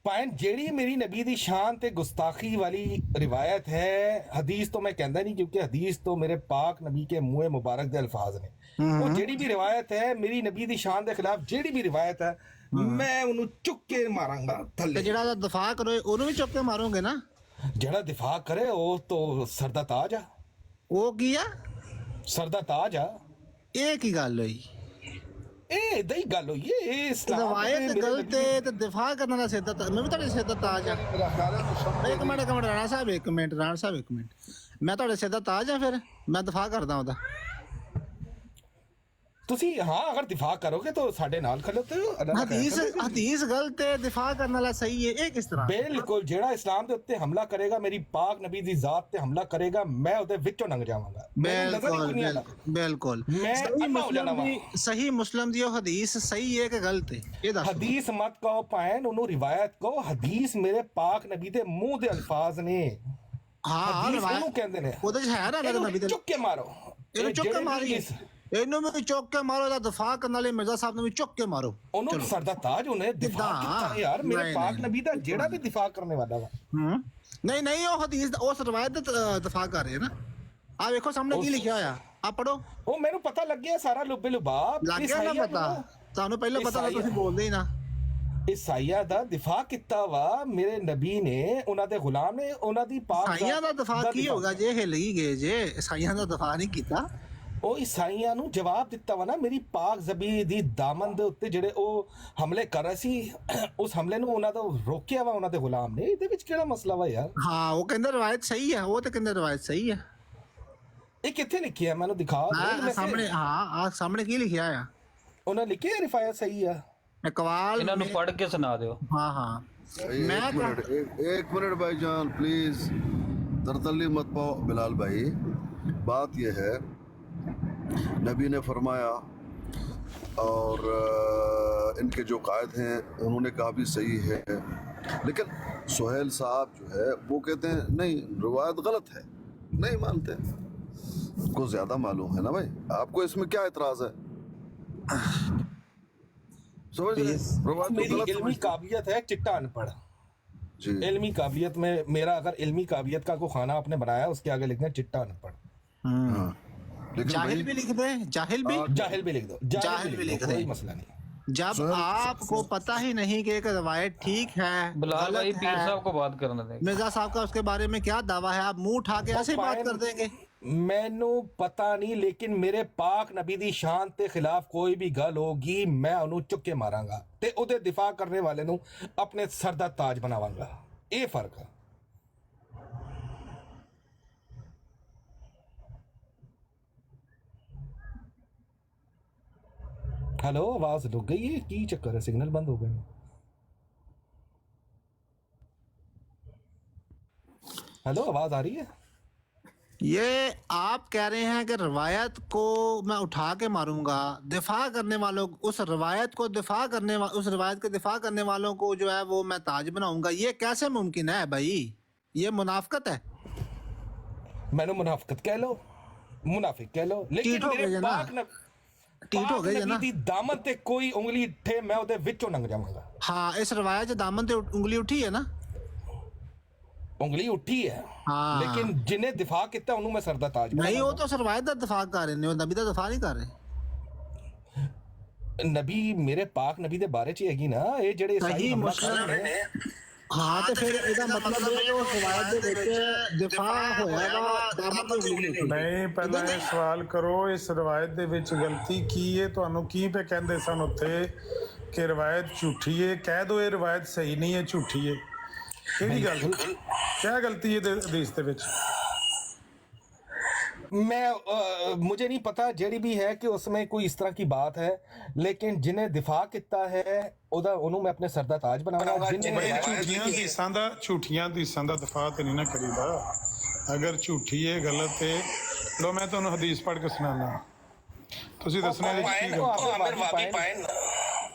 ਭੈਣ ਜਿਹੜੀ ਮੇਰੀ ਨਬੀ ਦੀ ਸ਼ਾਨ ਤੇ ਗੁਸਤਾਖੀ ਵਾਲੀ ਰਿਵਾਇਤ ਹੈ, ਹਦੀਸ ਤੋਂ ਮੈਂ ਕਹਿੰਦਾ ਨਹੀਂ ਕਿਉਂਕਿ ਹਦੀਸ ਤੋਂ ਮੇਰੇ ਪਾਕ ਨਬੀ ਕੇ ਮੂੰਹ ਮੁਬਾਰਕ ਦੇ ਅਲਫਾਜ਼ ਨੇ। ਉਹ ਜਿਹੜੀ ਵੀ ਰਿਵਾਇਤ ਹੈ ਮੇਰੀ ਨਬੀ ਦੀ ਸ਼ਾਨ ਦੇ ਖਿਲਾਫ, ਜਿਹੜੀ ਵੀ ਰਿਵਾਇਤ ਹੈ ਮੈਂ ਉਹਨੂੰ ਚੁੱਕ ਕੇ ਮਾਰਾਂਗਾ ਤੇ ਥੱਲੇ। ਜਿਹੜਾ ਦਫਾ ਕਰੋ ਉਹਨੂੰ ਵੀ ਚੁੱਕ ਕੇ ਮਾਰੋਗੇ ਨਾ? ਜਿਹੜਾ ਦਿਫਾ ਕਰੇ ਉਹ ਤੋਂ ਸਰ ਦਾ ਤਾਜ ਆ, ਉਹ ਕੀ ਆ? ਸਰ ਦਾ ਤਾਜ ਆ। ਇਹ ਕੀ ਗੱਲ ਹੋਈ? ਇਹ ਇਦਾਂ ਹੀ ਗੱਲ ਹੋਈ ਹੈ। ਇਹ ਇਸਲਾਮ ਰਵਾਇਤ ਗਲਤ ਹੈ ਤੇ ਦਿਫਾ ਕਰਨ ਦਾ ਸਿੱਧਾ ਮੈਂ ਵੀ ਤੁਹਾਡੇ ਸਿੱਧਾ ਤਾਜ ਆ। ਇੱਕ ਮਿੰਟ ਰਾਣਾ ਸਾਹਿਬ, ਇੱਕ ਮਿੰਟ ਰਾਣਾ ਸਾਹਿਬ, ਇੱਕ ਮਿੰਟ। ਮੈਂ ਤੁਹਾਡੇ ਸਿੱਧਾ ਤਾਜ ਆ, ਫਿਰ ਮੈਂ ਦਿਫਾ ਕਰਦਾ ਉਹਦਾ। ਤੁਸੀਂ ਹਾਂ ਅਗਰ ਦਿਫਾ ਕਰੋਗੇ ਤਾਂ ਸਾਡੇ ਨਾਲ ਖਲੋਤੇ ਹੋ। ਹਦੀਸ ਗਲਤ ਹੈ, ਦਿਫਾ ਕਰਨ ਵਾਲਾ ਸਹੀ ਹੈ, ਇਹ ਕਿਸ ਤਰ੍ਹਾਂ? ਬਿਲਕੁਲ, ਜਿਹੜਾ ਇਸਲਾਮ ਦੇ ਉੱਤੇ ਹਮਲਾ ਕਰੇਗਾ, ਮੇਰੀ ਪਾਕ ਨਬੀ ਦੀ ਜ਼ਾਤ ਤੇ ਹਮਲਾ ਕਰੇਗਾ, ਮੈਂ ਉਹਦੇ ਵਿੱਚੋਂ ਲੰਘ ਜਾਵਾਂਗਾ। ਬਿਲਕੁਲ ਮੈਂ ਸਹੀ ਮੁਸਲਮ ਦੀ ਉਹ ਹਦੀਸ ਸਹੀ ਹੈ ਕਿ ਗਲਤ ਹੈ ਇਹ ਦੱਸੋ। ਹਦੀਸ ਮਤ ਕਹੋ ਭੈਣ, ਉਹਨੂੰ ਰਿਵਾਇਤ ਕਹੋ। ਹਦੀਸ ਮੇਰੇ ਪਾਕ ਨਬੀ ਦੇ ਮੂੰਹ ਦੇ ਅਲਫਾਜ਼ ਨੇ। ਹਾਂ ਉਹਨੂੰ ਕਹਿੰਦੇ ਨੇ, ਉਹਦੇ ਚ ਹੈ ਨਾ ਨਬੀ ਦੇ। ਚੁੱਕ ਕੇ ਮਾਰੋ ਇਹਨੂੰ, ਚੁੱਕ ਕੇ ਮਾਰੀਏ ਇਹਨੂੰ ਵੀ ਚੁੱਕ ਕੇ ਮਾਰੋ। ਇਹਦਾ ਦਫਾ ਕਰਨ ਵਾਲੇ ਮਿਰਜ਼ਾ ਸਾਹਿਬ ਨੂੰ ਵੀ ਚੁੱਕ ਕੇ ਮਾਰੋ। ਉਹਨੂੰ ਸਰ ਦਾ ਤਾਜ, ਉਹਨੇ ਦਿਫਾ ਕੀਤਾ ਯਾਰ ਮੇਰੇ ਪਾਕ ਨਬੀ ਦਾ, ਜਿਹੜਾ ਵੀ ਦਿਫਾ ਕਰਨੇ ਵਾਲਾ ਵਾ। ਨਹੀਂ ਉਹ ਹਦੀਸ ਉਸ ਰਵਾਇਤ ਦਾ ਦਫਾ ਕਰ ਰਹੇ ਨਾ। ਆ ਵੇਖੋ ਸਾਹਮਣੇ ਕੀ ਲਿਖਿਆ ਹੋਇਆ, ਆ ਪੜੋ। ਉਹ ਮੈਨੂੰ ਪਤਾ ਲੱਗਿਆ ਸਾਰਾ ਲੁੱਬੇ ਲੁਬਾਬ ਲੱਗ ਗਿਆ ਨਾ ਪਤਾ ਤੁਹਾਨੂੰ? ਪਹਿਲਾਂ ਪਤਾ ਤੁਸੀਂ ਬੋਲਦੇ ਹੀ ਨਾ। ਈਸਾਈਆ ਦਾ ਦਿਫਾ ਕੀਤਾ ਵਾ ਮੇਰੇ ਨਬੀ ਨੇ, ਉਹਨਾਂ ਦੇ ਗੁਲਾਮ ਨੇ, ਉਹਨਾਂ ਦੀ ਪਾਕ ਈਸਾਈਆਂ ਦਾ ਦਫਾ ਕੀ ਹੋਗਾ ਜੇ ਹਿੱਲ ਹੀ ਗਏ ਜੇ? ਈਸਾਈਆਂ ਦਾ ਦਫਾ ਨਹੀਂ ਕੀਤਾ। ਉਹ ਈਸਾਈਆਂ ਨੂੰ ਜਵਾਬ ਦਿੱਤਾ ਵਾ ਨਾ, ਮੇਰੀ ਪਾਕ ਜ਼ਬੀ ਦੀ ਦਾਮਨ ਦੇ ਉੱਤੇ ਜਿਹੜੇ ਉਹ ਹਮਲੇ ਕਰ ਰਹੇ ਸੀ, ਉਸ ਹਮਲੇ ਨੂੰ ਉਹਨਾਂ ਤੋਂ ਰੋਕਿਆ ਵਾ ਉਹਨਾਂ ਦੇ ਗੁਲਾਮ ਨੇ। ਇਹਦੇ ਵਿੱਚ ਕਿਹੜਾ ਮਸਲਾ ਵਾ ਯਾਰ? ਹਾਂ ਉਹ ਕਹਿੰਦੇ ਰਵਾਇਤ ਸਹੀ ਹੈ, ਉਹ ਤੇ ਕਹਿੰਦੇ ਰਵਾਇਤ ਸਹੀ ਹੈ। ਇਹ ਕਿੱਥੇ ਲਿਖਿਆ ਮੈਨੂੰ ਦਿਖਾ ਹਾਂ ਸਾਹਮਣੇ, ਹਾਂ ਆ ਸਾਹਮਣੇ ਕੀ ਲਿਖਿਆ ਆ? ਉਹਨਾਂ ਲਿਖਿਆ ਰਿਫਾਇਤ ਸਹੀ ਆ। ਇਕਬਾਲ ਇਹਨਾਂ ਨੂੰ ਪੜ੍ਹ ਕੇ ਸੁਣਾ ਦਿਓ। हाँ हाँ मैं एक मिनट भाईजान प्लीज, तरतली मत पाओ बिलाल भाई। बात यह है, नबी ने फरमाया और इनके जो कायद हैं उन्होंने कहा भी सही है, लेकिन सुहेल साहब जो है वो कहते हैं नहीं रिवायत गलत है, नहीं मानते। को ज्यादा मालूम है ना भाई, आपको इसमें क्या एतराज है? समझ रहे हैं? रिवायत को मेरी गलत इल्मी समझते हैं। काबिलियत है चिट्टा अनपढ़। जी इल्मी काबिलियत में मेरा अगर इल्मी काबिलियत का कोई खाना आपने बनाया उसके आगे लिखना है चिट्टा अनपढ़। हाँ लेकिन जाहिल भाई भी लिख दे, जाहिल भी। जाहिल भी लिख दो, जाहिल भी लिख दे। कोई मसला नहीं। जब आपको पता ही नहीं कि एक रवायत ठीक है बिलाल भाई गलत पीर है, साहब को बात करने देंगे। मिर्जा साहब का उसके बारे में क्या दावा है, आप मुंह उठा के ऐसे बात कर देंगे? ਮੈਨੂੰ ਪਤਾ ਨਹੀਂ, ਲੇਕਿਨ ਮੇਰੇ ਪਾਕ ਨਬੀ ਦੀ ਸ਼ਾਨ ਤੇ ਖਿਲਾਫ ਕੋਈ ਵੀ ਗੱਲ ਹੋਗੀ ਮੈਂ ਉਹਨੂੰ ਚੁੱਕ ਕੇ ਮਾਰਾਂਗਾ ਤੇ ਉਹਦੇ ਦਿਫਾ ਕਰਨ ਵਾਲੇ ਨੂੰ ਆਪਣੇ ਸਰ ਦਾ ਤਾਜ ਬਣਾਵਾਂਗਾ। ਇਹ ਫਰਕ ਹੈ। हेलो, आवाज रुक गई है, की चक्कर है? सिग्नल बंद हो गए। हेलो, आवाज आ रही है? ये आप कह रहे हैं कि रवायत को मैं उठा के मारूंगा, दिफा करने वालों, उस रवायत को दिफा करने उस रवायत के दिफा करने वालों को जो है वो मैं ताज बनाऊंगा। ये कैसे मुमकिन है भाई? ये मुनाफकत है। मैंने मुनाफिकत कह लो, मुनाफिक कह लो, लेकिन टीट हो मेरे गए ना। पाक टीट हो गए ना। नबी दी दामन ते कोई उंगली ठे मैं ਉਹਦੇ ਵਿੱਚੋਂ ਲੰਘ ਜਾਵਾਂਗਾ। हाँ इस रवायत से दामन ते उंगली उठी है ना। उंगली उठी है, हाँ। लेकिन जिन्हें दिफा किया ਉਹਨੂੰ ਮੈਂ ਸਰ ਦਾ ਤਾਜ नहीं वो बनाऊंगा। तो रवायत का दिफा कर रहे हैं, नबी का दिफा नहीं कर रहे। नबी मेरे पाक नबी ਦੇ ਬਾਰੇ ਚ ਹੈਗੀ ਨਾ ਇਹ ਜਿਹੜੇ ਈਸਾਈ सही ਹਮਲਾ मुस्लिम ਕਰ ਰਹੇ ਨੇ। हाँ तो फिर ਇਹਦਾ मतलब है ਉਹ ਰਵਾयत ਦੇ ਵਿੱਚ ਦਿਫਾ ਹੋਇਆ ਵਾ ਦਾਮਨ ਦੀ ਉंगली उठी। ਨਹੀਂ ਪਹਿਲਾਂ ਇਹ ਸਵਾਲ ਕਰੋ ਇਸ ਰਵਾਇਤ ਦੇ ਵਿੱਚ ਗਲਤੀ ਕੀ ਹੈ? ਤੁਹਾਨੂੰ ਕੀ ਪੇ ਕਹਿੰਦੇ ਸਨ ਉੱਥੇ ਕਿ ਰਵਾਇਤ ਝੂਠੀ ਹੈ? ਕਹਿ ਦੋ ਇਹ ਰਵਾਇਤ ਸਹੀ ਨਹੀਂ ਹੈ, ਝੂਠੀ ਹੈ। ਕਿਹੜੀ ਗੱਲ, ਕੀ ਗਲਤੀ ਹੈ ਹਦੀਸ ਦੇ ਵਿੱਚ? मैं मुझे नहीं पता जेड़ी भी है कि उसमें कोई इस तरह की बात है, लेकिन जिन्हें दिफा किया है ਉਹਦਾ ਉਹਨੂੰ ਮੈਂ ਆਪਣੇ ਸਰ ਦਾ ਤਾਜ ਬਣਾਵਾਂਗਾ। ਝੂਠੀਆਂ ਹਦੀਸਾਂ ਦਾ ਦਫਾ ਤੇ ਨਹੀਂ ਨਾ ਕਰੀਦਾ। ਅਗਰ ਝੂਠੀ ਹੈ, ਗਲਤ ਹੈ, ਲੋ ਮੈਂ ਤੁਹਾਨੂੰ ਹਦੀਸ ਪੜ੍ਹ ਕੇ ਸੁਣਾਉਣਾ। ਤੁਸੀਂ ਦੱਸਣਾ ਇਹਦੇ ਵਿੱਚ ਕੀ ਗਲਤੀ ਹੈ।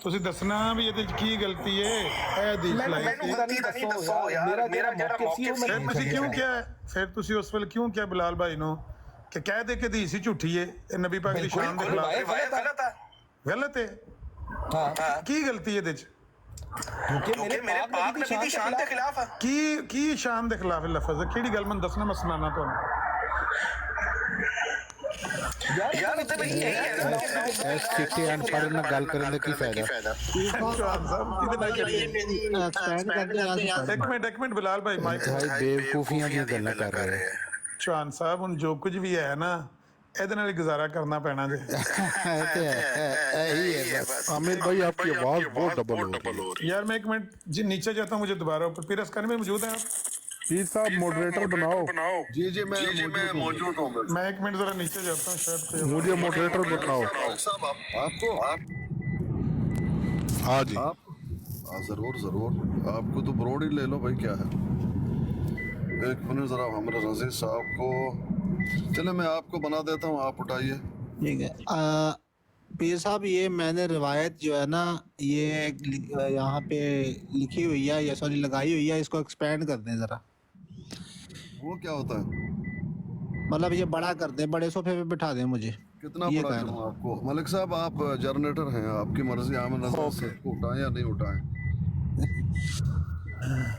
ਤੁਸੀਂ ਦੱਸਣਾ ਵੀ ਇਹਦੇ ਵਿੱਚ ਕੀ ਗਲਤੀ ਹੈ। ਇਹ ਹਦੀਸ ਲਾਈ ਮੇਰਾ ਜਿਹੜਾ ਮੌਕੇ ਸੀ ਫਿਰ ਤੁਸੀਂ ਕਿਉਂ ਕਿਹਾ? ਫਿਰ ਤੁਸੀਂ ਉਸ ਵੇਲੇ ਕਿਉਂ ਕਿਹਾ ਬਿਲਾਲ ਭਾਈ ਨੂੰ ਕਿ ਕਹਿ ਦੇ ਕਿ ਹਦੀਸ ਹੀ ਝੂਠੀ ਹੈ, ਇਹ ਨਬੀ ਪਾਕ ਦੀ ਸ਼ਾਨ ਦੇ ਖਿਲਾਫ ਗਲਤ ਹੈ? ਹਾਂ, ਕੀ ਗਲਤੀ ਇਹਦੇ ਚ? ਕਿਉਂਕਿ ਮੇਰੇ ਪਾਕ ਨਬੀ ਦੀ ਸ਼ਾਨ ਦੇ ਖਿਲਾਫ ਹੈ। ਕੀ ਸ਼ਾਨ ਦੇ ਖਿਲਾਫ ਲਫ਼ਜ਼ ਹੈ? ਕਿਹੜੀ ਗੱਲ ਮੈਨੂੰ ਦੱਸਣਾ, ਮੈਂ ਸੁਣਾਉਣਾ ਤੁਹਾਨੂੰ। ਯਾਰ ਉਹਦੇ ਵਿੱਚ ਇਹ ਹੈ ਇਸ ਚਿੱਟੇ ਅਨਪੜ੍ਹ ਨਾਲ ਗੱਲ ਕਰਨ ਦਾ ਕੀ ਫਾਇਦਾ? ਇੱਕ ਮਿੰਟ ਬਿਲਾਲ ਭਾਈ ਮਾਈਕ। ਭਾਈ ਬੇਵਕੂਫੀਆਂ ਦੀਆਂ ਗੱਲਾਂ ਕਰ ਰਹੇ ਹੈ। ਚੌਹਾਨ ਸਾਹਿਬ ਹੁਣ ਜੋ ਕੁਝ ਵੀ ਹੈ ਨਾ ਇਹਦੇ ਨਾਲ ਹੀ ਗੁਜ਼ਾਰਾ ਕਰਨਾ ਪੈਣਾ ਜੇ। यही है बस। आमिर भाई आपकी आवाज बहुत डबल हो रही है। यार मैं एक मिनट जी नीचे जाता हूँ, मुझे दोबारा ऊपर पीरस खाने में मौजूद है आप? पीर साहब मॉडरेटर बनाओ। जी जी मैं मौजूद हूँ। मैं एक मिनट जरा नीचे जाता हूँ शायद कोई- मुझे मॉडरेटर बनाओ। आपको हाँ जी। हाँ जरूर जरूर, आपको तो ब्रोड ही ले लो भाई, क्या है। एक मिनट जरा हमारे रजीज साहब को, चले मैं आपको बना देता हूँ, आप उठाइए। ठीक है पीर साहब, ये मैंने रिवायत जो है ना ये यहाँ पे लिखी हुई है या सॉरी लगाई हुई है, इसको एक्सपेंड कर दें ज़रा। वो क्या होता है? मतलब ये बड़ा कर दें, बड़े सोफे पे बिठा दें मुझे। कितना ये बड़ा कहना। करूँ आपको? मलिक साहब आप जनरेटर हैं, आपकी मर्जी, आमिर नजर से उठाएं या नहीं उठाएं।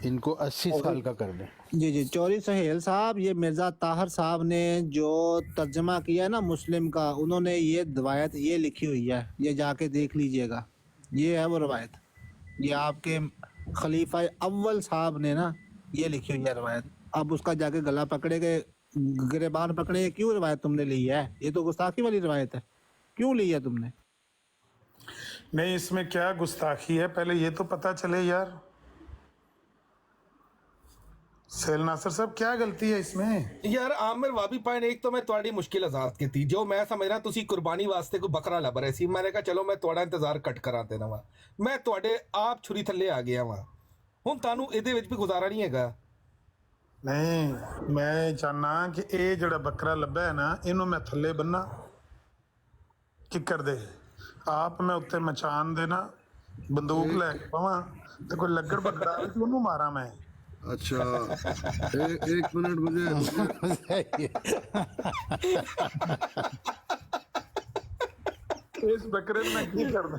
इनको 80 साल का कर दें। जी जी चौधरी सुहेल साहब, ये मिर्ज़ा ताहर साहब ने जो तर्जमा किया है ना मुस्लिम का, उन्होंने ये रवायत ये लिखी हुई है, ये जाके देख लीजिएगा। ये है वो रवायत, ये आपके खलीफा अव्वल साहब ने ना ये लिखी हुई है रवायत। अब उसका जाके गला पकड़े के गिरबान पकड़े, ये क्यों रिवायत तुमने ली है? ये तो गुस्ताखी वाली रिवायत है, क्यों ली है तुमने? नहीं, इसमें क्या गुस्ताखी है पहले ये तो पता चले यार। सैल नासिर साहब क्या गलती है इसमें? ਯਾਰ ਆਮਿਰ ਵਾਬੀ ਪਾਇਨ ਇੱਕ ਤਾਂ ਮੈਂ ਤੁਹਾਡੀ ਮੁਸ਼ਕਿਲ ਆਜ਼ਾਦ ਕੀਤੀ ਜੋ ਮੈਂ ਸਮਝ ਰਿਹਾ ਤੁਸੀਂ ਕੁਰਬਾਨੀ ਵਾਸਤੇ ਕੋਈ ਬੱਕਰਾ ਲੱਭ ਰਹੇ ਸੀ ਮੈਂ ਕਿਹਾ ਚਲੋ ਮੈਂ ਤੁਹਾਡਾ ਇੰਤਜ਼ਾਰ ਕੱਟ ਕਰਾਂ ਤੇ ਨਵਾਂ ਮੈਂ ਤੁਹਾਡੇ ਆਪ ਛੁਰੀ ਥੱਲੇ ਆ ਗਿਆ ਵਾਂ ਹੁਣ ਤੁਹਾਨੂੰ ਇਹਦੇ ਵਿੱਚ ਵੀ ਗੁਜ਼ਾਰਾ ਨਹੀਂ ਹੈਗਾ नहीं मैं चाहना कि ये जड़ा बकरा लब्भा है ना इनू मैं थल्ले बन्ना किकर दे आप मैं उत्ते मचान देना बंदूक लैके पवां ते कोई लग्गड़ बकरा आवे ते ओनू मारा मैं। अच्छा एक मिनट मुझे इस बकरे में की करना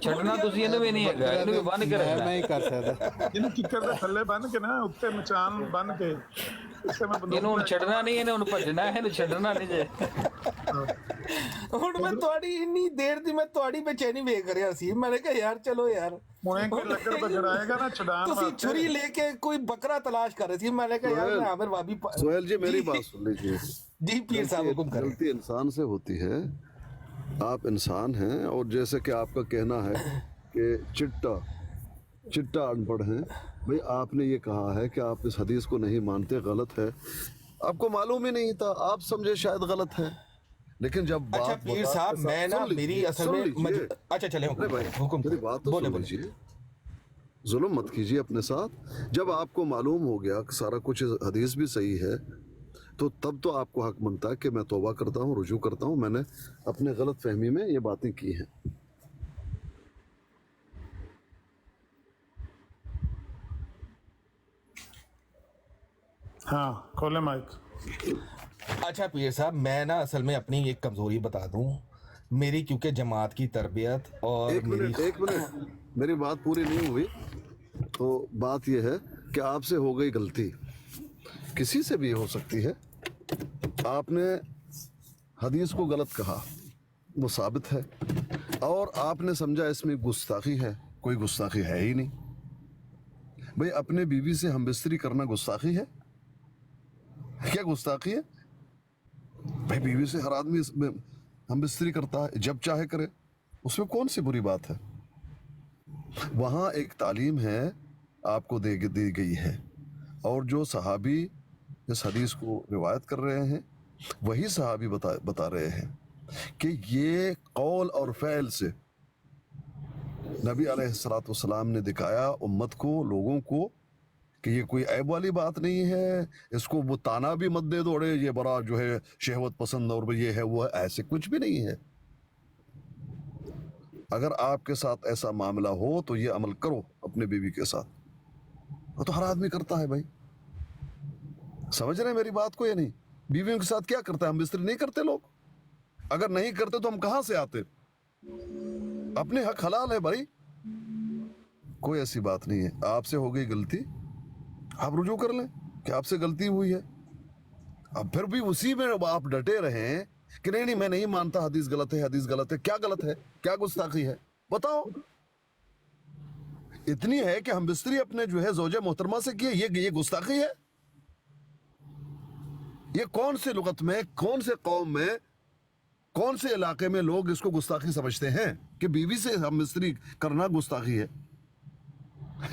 ਛੱਡਣਾ ਤੁਸੀਂ ਇਹਨੂੰ ਵੀ ਨਹੀਂ ਹੈਗਾ, ਇਹਨੂੰ ਵੀ ਬੰਨ ਕੇ ਰੱਖਣਾ। मैं ही कर सकता। इनू किकर दे थल्ले बन के ना उत्ते मचान बन के उससे मैं बंदूक ਇਹਨੂੰ ਹੁਣ ਛੱਡਣਾ ਨਹੀਂ, ਇਹਨੇ ਹੁਣ ਭੱਜਣਾ, ਇਹਨੂੰ ਛੱਡਣਾ ਨਹੀਂ ਜੇ। ਹੁਣ ਮੈਂ ਤੁਹਾਡੀ ਇੰਨੀ ਦੇਰ ਦੀ ਮੈਂ ਤੁਹਾਡੀ ਬੇਚੈਨੀ ਵੇਖ ਰਿਹਾ ਸੀ ਮੈंने कहा यार चलो यार हुणे कोई लग्गड़ बकरा आएगा ना छड़ान ਤੁਸੀਂ वास्ते ਛੁਰੀ ਲੈ ਕੇ ਕੋਈ ਬੱਕਰਾ ਤਲਾਸ਼ ਕਰ ਰਹੇ ਸੀ मैंने कहा यार मैं आमिर वाबी सोहेल जी मेरी बात सुन लीजिए। जी पीर साहब हुक्म करें। गलती इंसान से होती है, आप इंसान हैं और जैसे कि आपका कहना है कि चिट्टा अनपढ़ हैं, भाई आपने ये कहा है कि आप इस हदीस को नहीं मानते, गलत है, आपको मालूम ही नहीं था, आप समझे शायद गलत है, लेकिन जब अच्छा बात पीर साहब मैं ना मेरी असल में अच्छा चले अरे भाई हुक्म मेरी बात तो बोले सुन बोले लीजिए। जुल्म मत कीजिए अपने साथ। जब आपको मालूम हो गया कि सारा कुछ हदीस भी सही है तो तब तो आपको हक बनता है कि मैं तौबा करता हूँ, रुजू करता हूँ, मैंने अपने गलत फहमी में ये बातें की हैं। हाँ खोले माइक। अच्छा पीर साहब मैं ना असल में अपनी एक कमज़ोरी बता दूं मेरी क्योंकि जमात की तरबियत और एक मिनट मेरी बात पूरी नहीं हुई। तो बात यह है कि आपसे हो गई गलती, किसी से भी हो सकती है, आपने हदीस को गलत कहा, वो साबित है, और आपने समझा इसमें गुस्ताखी है, कोई गुस्ताखी है ही नहीं। भाई अपने बीवी से हमबिस्तरी करना गुस्ताखी है? क्या गुस्ताखी है? भाई बीवी से हर आदमी हमबिस्तरी करता है, जब चाहे करे, उसमें कौन सी बुरी बात है? वहाँ एक तालीम है आपको दी गई है, और जो सहाबी इस हदीस को रिवायत कर रहे हैं वही सहाबी बता रहे हैं कि ये कौल और फ़ैल से नबी अलैहिस्सलातु वस्सलाम ने दिखाया उम्मत को, लोगों को, कि ये कोई ऐब वाली बात नहीं है, इसको वो ताना भी मत दे दो, अरे ये बड़ा जो है शहवत पसंद और ये है वो है, ऐसे कुछ भी नहीं है। अगर आपके साथ ऐसा मामला हो तो ये अमल करो अपने बीवी के साथ, वो तो हर आदमी करता है भाई। समझ रहे हैं मेरी बात को या नहीं? बीवियों के साथ क्या करता है, हम बिस्तरी नहीं करते लोग? अगर नहीं करते तो हम कहां से आते? अपने हक हलाल है भाई, कोई ऐसी बात नहीं है। आपसे हो गई गलती, आप रुजू कर लें कि आपसे गलती हुई है। अब फिर भी उसी में आप डटे रहे कि नहीं नहीं मैं नहीं मानता, हदीस गलत है, हदीस गलत है। क्या गलत है, क्या गुस्ताखी है, बताओ। इतनी है कि हम बिस्तरी अपने जो है ज़ौजा मोहतरमा से किए, ये गुस्ताखी है? ये कौन से लुगत में, कौन से कौम में, कौन से इलाके में लोग इसको गुस्ताखी समझते हैं कि बीवी से हम मिस्त्री करना गुस्ताखी है?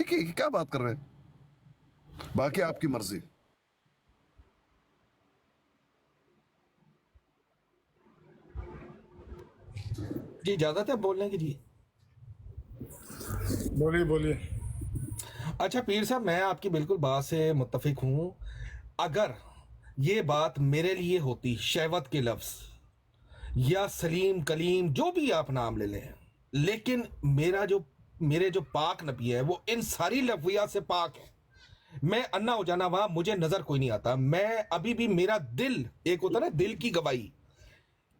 क्या बात कर रहे हैं? बाकी आपकी मर्जी। जी इजाजत है बोलने की जी? बोलिए बोलिए। अच्छा पीर साहब मैं आपकी बिल्कुल बात से मुत्तफिक हूँ। अगर ये बात मेरे लिए होती, शहवत के लफ्ज़ या सलीम कलीम जो भी आप नाम ले लें, लेकिन मेरे जो पाक नबी है वो इन सारी लफ्ज़ियात से पाक है। मैं अन्ना हो जाना वहाँ मुझे नज़र कोई नहीं आता। मैं अभी भी, मेरा दिल, एक होता ना दिल की गवाही,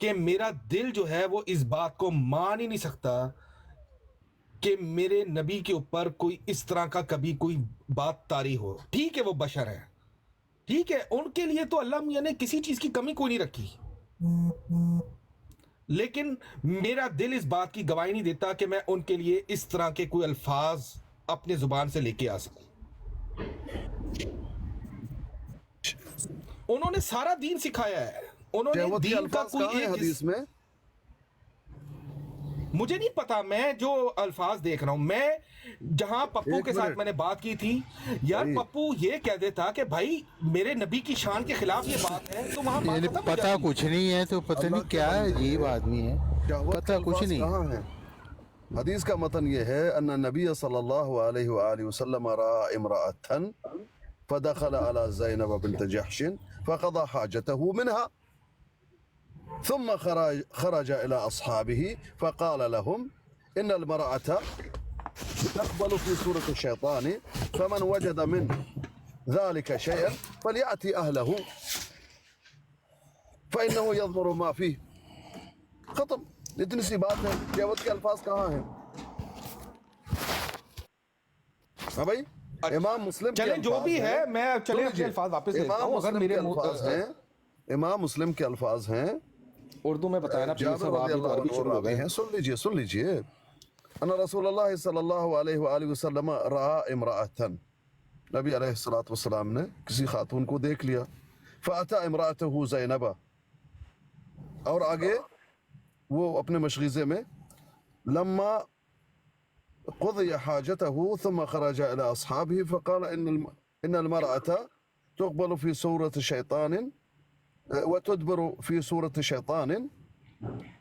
कि मेरा दिल जो है वो इस बात को मान ही नहीं सकता कि मेरे नबी के ऊपर कोई इस तरह का कभी कोई बात तारी हो। ठीक है वो बशर है, ठीक है, उनके लिए तो अल्लाह मियां ने किसी चीज की कमी कोई नहीं रखी, लेकिन मेरा दिल इस बात की गवाही नहीं देता कि मैं उनके लिए इस तरह के कोई अल्फाज अपने जुबान से लेके आ सकूं। उन्होंने सारा दीन सिखाया है, उन्होंने शहवत के दीन का अल्फाज कोई कहाँ हैं एक हदीस में? मुझे नहीं पता, मैं जो अल्फाज देख रहा हूं, मैं जहां पप्पू एक के साथ मिनट। मैंने बात की थी यार, भाई। पप्पू ये कह देता कि भाई मेरे नबी की शान के खिलाफ ये बात है, तो वहां बात यानी खत्म हो पता जाती। कुछ नहीं है तो पता नहीं क्या अजीब आदमी है, शहवत पता के कुछ अल्फाज नहीं। कहाँ हैं? हदीस का मतन ये है, अन्ना नबी सल्लल्लाहु अलैहि वआलिहि वसल्लम रआ इम्राअतन फदखल अला ज़ैनब बिन्त जहश फक़दा हाजतहु मिनहा ثم خرج إلى أصحابه فقال لهم إن المرأة تقبل في سورة الشيطان فمن وجد من ذلك شيئا فليأتي أهله فإنه يضمر ما فيه. ختم. اتنی سی بات ہے. شہوت کے الفاظ کہاں ہیں؟ ہاں بھائی، امام مسلم کے چلیں جو الفاظ بھی ہیں. ہے، میں چلیں سن اپنے لیجئے. الفاظ واپس لیتا امام ہوں، اگر مسلم میرے کے الفاظ ہیں، امام مسلم کے الفاظ ہیں. اردو میں بتایا نا پلیز جابر صاحب، آپ رضی بھی تو اللہ عربی عنہ شروع ہو راوی گئے ہیں. سن لیجئے. ان رسول اللہ صلی اللہ علیہ وآلہ وسلم رأى امرأة، نبی علیہ الصلوۃ والسلام نے کسی خاتون کو دیکھ لیا. فأتى امرأته زینب، اور آگے وہ اپنے مشغیزے میں لما قضي حاجته ثم خرج إلى أصحابه فقال إن المرأة تقبل في سورة شيطان وتدبر في سورة شيطان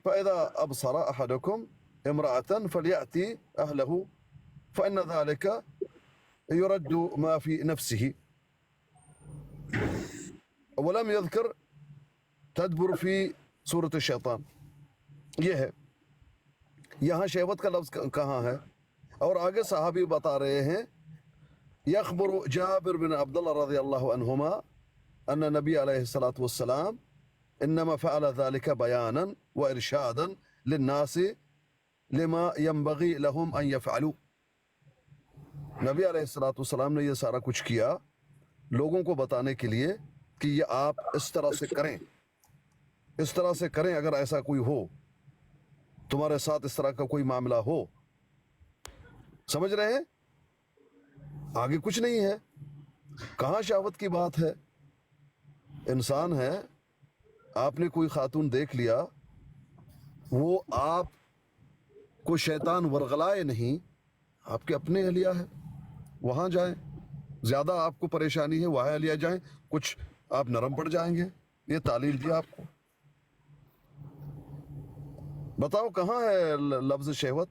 فإذا أبصر أحدكم امرأة فليأتي أهله فإن ذلك يرد ما في نفسه. ولم يذكر تدبر في سورة الشيطان. یہ ہے یہاں شہوت کا لفظ کہاں ہے؟ اور آگے صحابی بتا رہے ہیں، یخبر جابر بن عبداللہ رضی اللہ عنہما ان نبی علیہ الصلاۃ والسلام انما فعل ذلك بیانا وارشادا للناس لما ينبغي لهم ان يفعلوا. نبی علیہ الصلاۃ والسلام نے یہ سارا کچھ کیا لوگوں کو بتانے کے لیے کہ یہ آپ اس طرح سے کریں، اس طرح سے کریں. اگر ایسا کوئی ہو، تمہارے ساتھ اس طرح کا کوئی معاملہ ہو. سمجھ رہے ہیں؟ آگے کچھ نہیں ہے. کہاں شہوت کی بات ہے؟ انسان ہے، آپ نے کوئی خاتون دیکھ لیا، وہ آپ کو شیطان ورغلائے نہیں، آپ کے اپنے اہلیہ ہے، وہاں جائیں. زیادہ آپ کو پریشانی ہے وہاں اہلیہ جائیں، کچھ آپ نرم پڑ جائیں گے. یہ تعلیم دیا آپ کو. بتاؤ کہاں ہے لفظ شہوت؟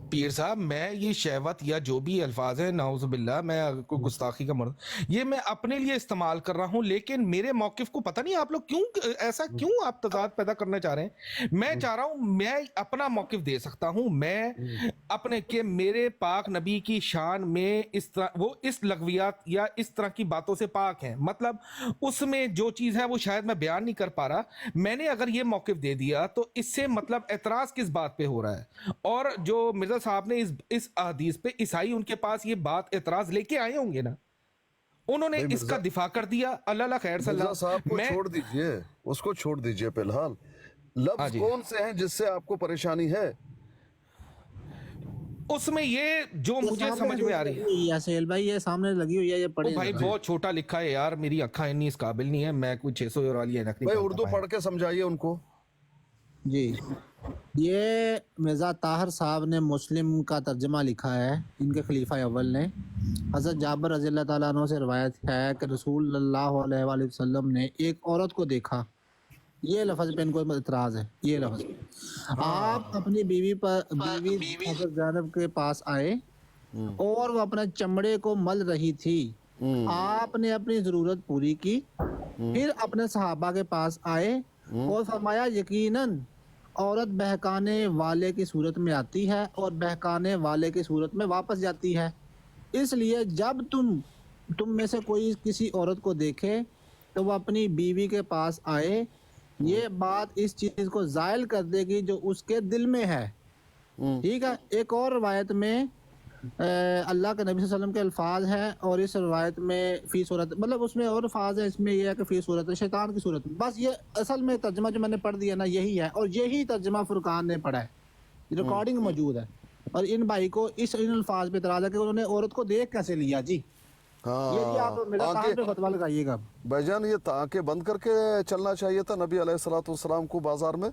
پیر صاحب، میں یہ شہوت یا جو بھی الفاظ ہیں، نعوذ باللہ، میں کوئی گستاخی کا مرد، یہ میں اپنے لیے استعمال کر رہا ہوں، لیکن میرے موقف کو پتہ نہیں آپ لوگ کیوں آپ تضاد پیدا کرنا چاہ رہے ہیں. میں چاہ رہا ہوں میں اپنا موقف دے سکتا ہوں، میں اپنے کہ میرے پاک نبی کی شان میں اس طرح وہ اس لغویات یا اس طرح کی باتوں سے پاک ہیں. مطلب اس میں جو چیز ہے وہ شاید میں بیان نہیں کر پا رہا. میں نے اگر یہ موقف دے دیا تو اس سے مطلب اعتراض کس بات پہ ہو رہا ہے؟ اور جو مرزا صاحب نے اس احادیث پہ، عیسائی ان کے پاس یہ بات اعتراض لے کے آئے ہوں گے نا، انہوں نے اس کا دفاع کر دیا. اللہ خیر صلی مرزا صاحب کو میں چھوڑ دیجئے، اس کو چھوڑ دیجئے فی الحال. لفظ جی. کون سے ہیں جس سے آپ کو پریشانی ہے؟ اس میں یہ جو مجھے سمجھ میں آ رہی ہے، یا سہیل بھائی یہ سامنے لگی ہوئی ہے، یہ وہ پڑھیں بھائی ذرا. بہت چھوٹا لکھا ہے یار، میری اکھاں اتنی اس قابل نہیں ہے، میں کوئی 600 والی اینک نہیں بھائی پہن اردو پایا. پڑھ کے سمجھائیے ان کو. جی، یہ مرزا طاہر صاحب نے مسلم کا ترجمہ لکھا ہے، ان کے خلیفہ اول نے. حضرت جابر رضی اللہ تعالیٰ عنہ سے روایت ہے کہ رسول اللہ علیہ وآلہ وسلم نے ایک عورت کو دیکھا. یہ لفظ پہ ان کو اعتراض ہے. یہ لفظ آپ اپنی بیوی حضرت زینب کے پاس آئے اور وہ اپنے چمڑے کو مل رہی تھی. آپ نے اپنی ضرورت پوری کی، پھر اپنے صحابہ کے پاس آئے اور فرمایا یقیناً عورت بہکانے والے کی صورت میں آتی ہے اور بہکانے والے کی صورت میں واپس جاتی ہے. اس لیے جب تم میں سے کوئی کسی عورت کو دیکھے تو وہ اپنی بیوی کے پاس آئے. یہ بات اس چیز کو زائل کر دے گی جو اس کے دل میں ہے. ٹھیک ہے. ایک اور روایت میں اللہ کے نبی صلی اللہ علیہ وسلم کے الفاظ ہیں، اور اس روایت میں فی صورت، مطلب اس میں اور الفاظ ہیں، اس میں یہ ہے کہ فی صورت شیطان کی صورت. بس یہ اصل میں ترجمہ جو میں نے پڑھ دیا نا یہی ہے، اور یہی ترجمہ فرقان نے پڑھا ہے. ریکارڈنگ موجود ہے. اور ان بھائی کو ان الفاظ پہ اعتراض ہے کہ انہوں نے عورت کو دیکھ کیسے لیا. جی ये जी आप मेरा आंखें साहब पे फतवा लगाइएगा। भाईजान ये आंखें बंद करके चलना चाहिए था नबी अलैहिस्सलाम को बाजार में।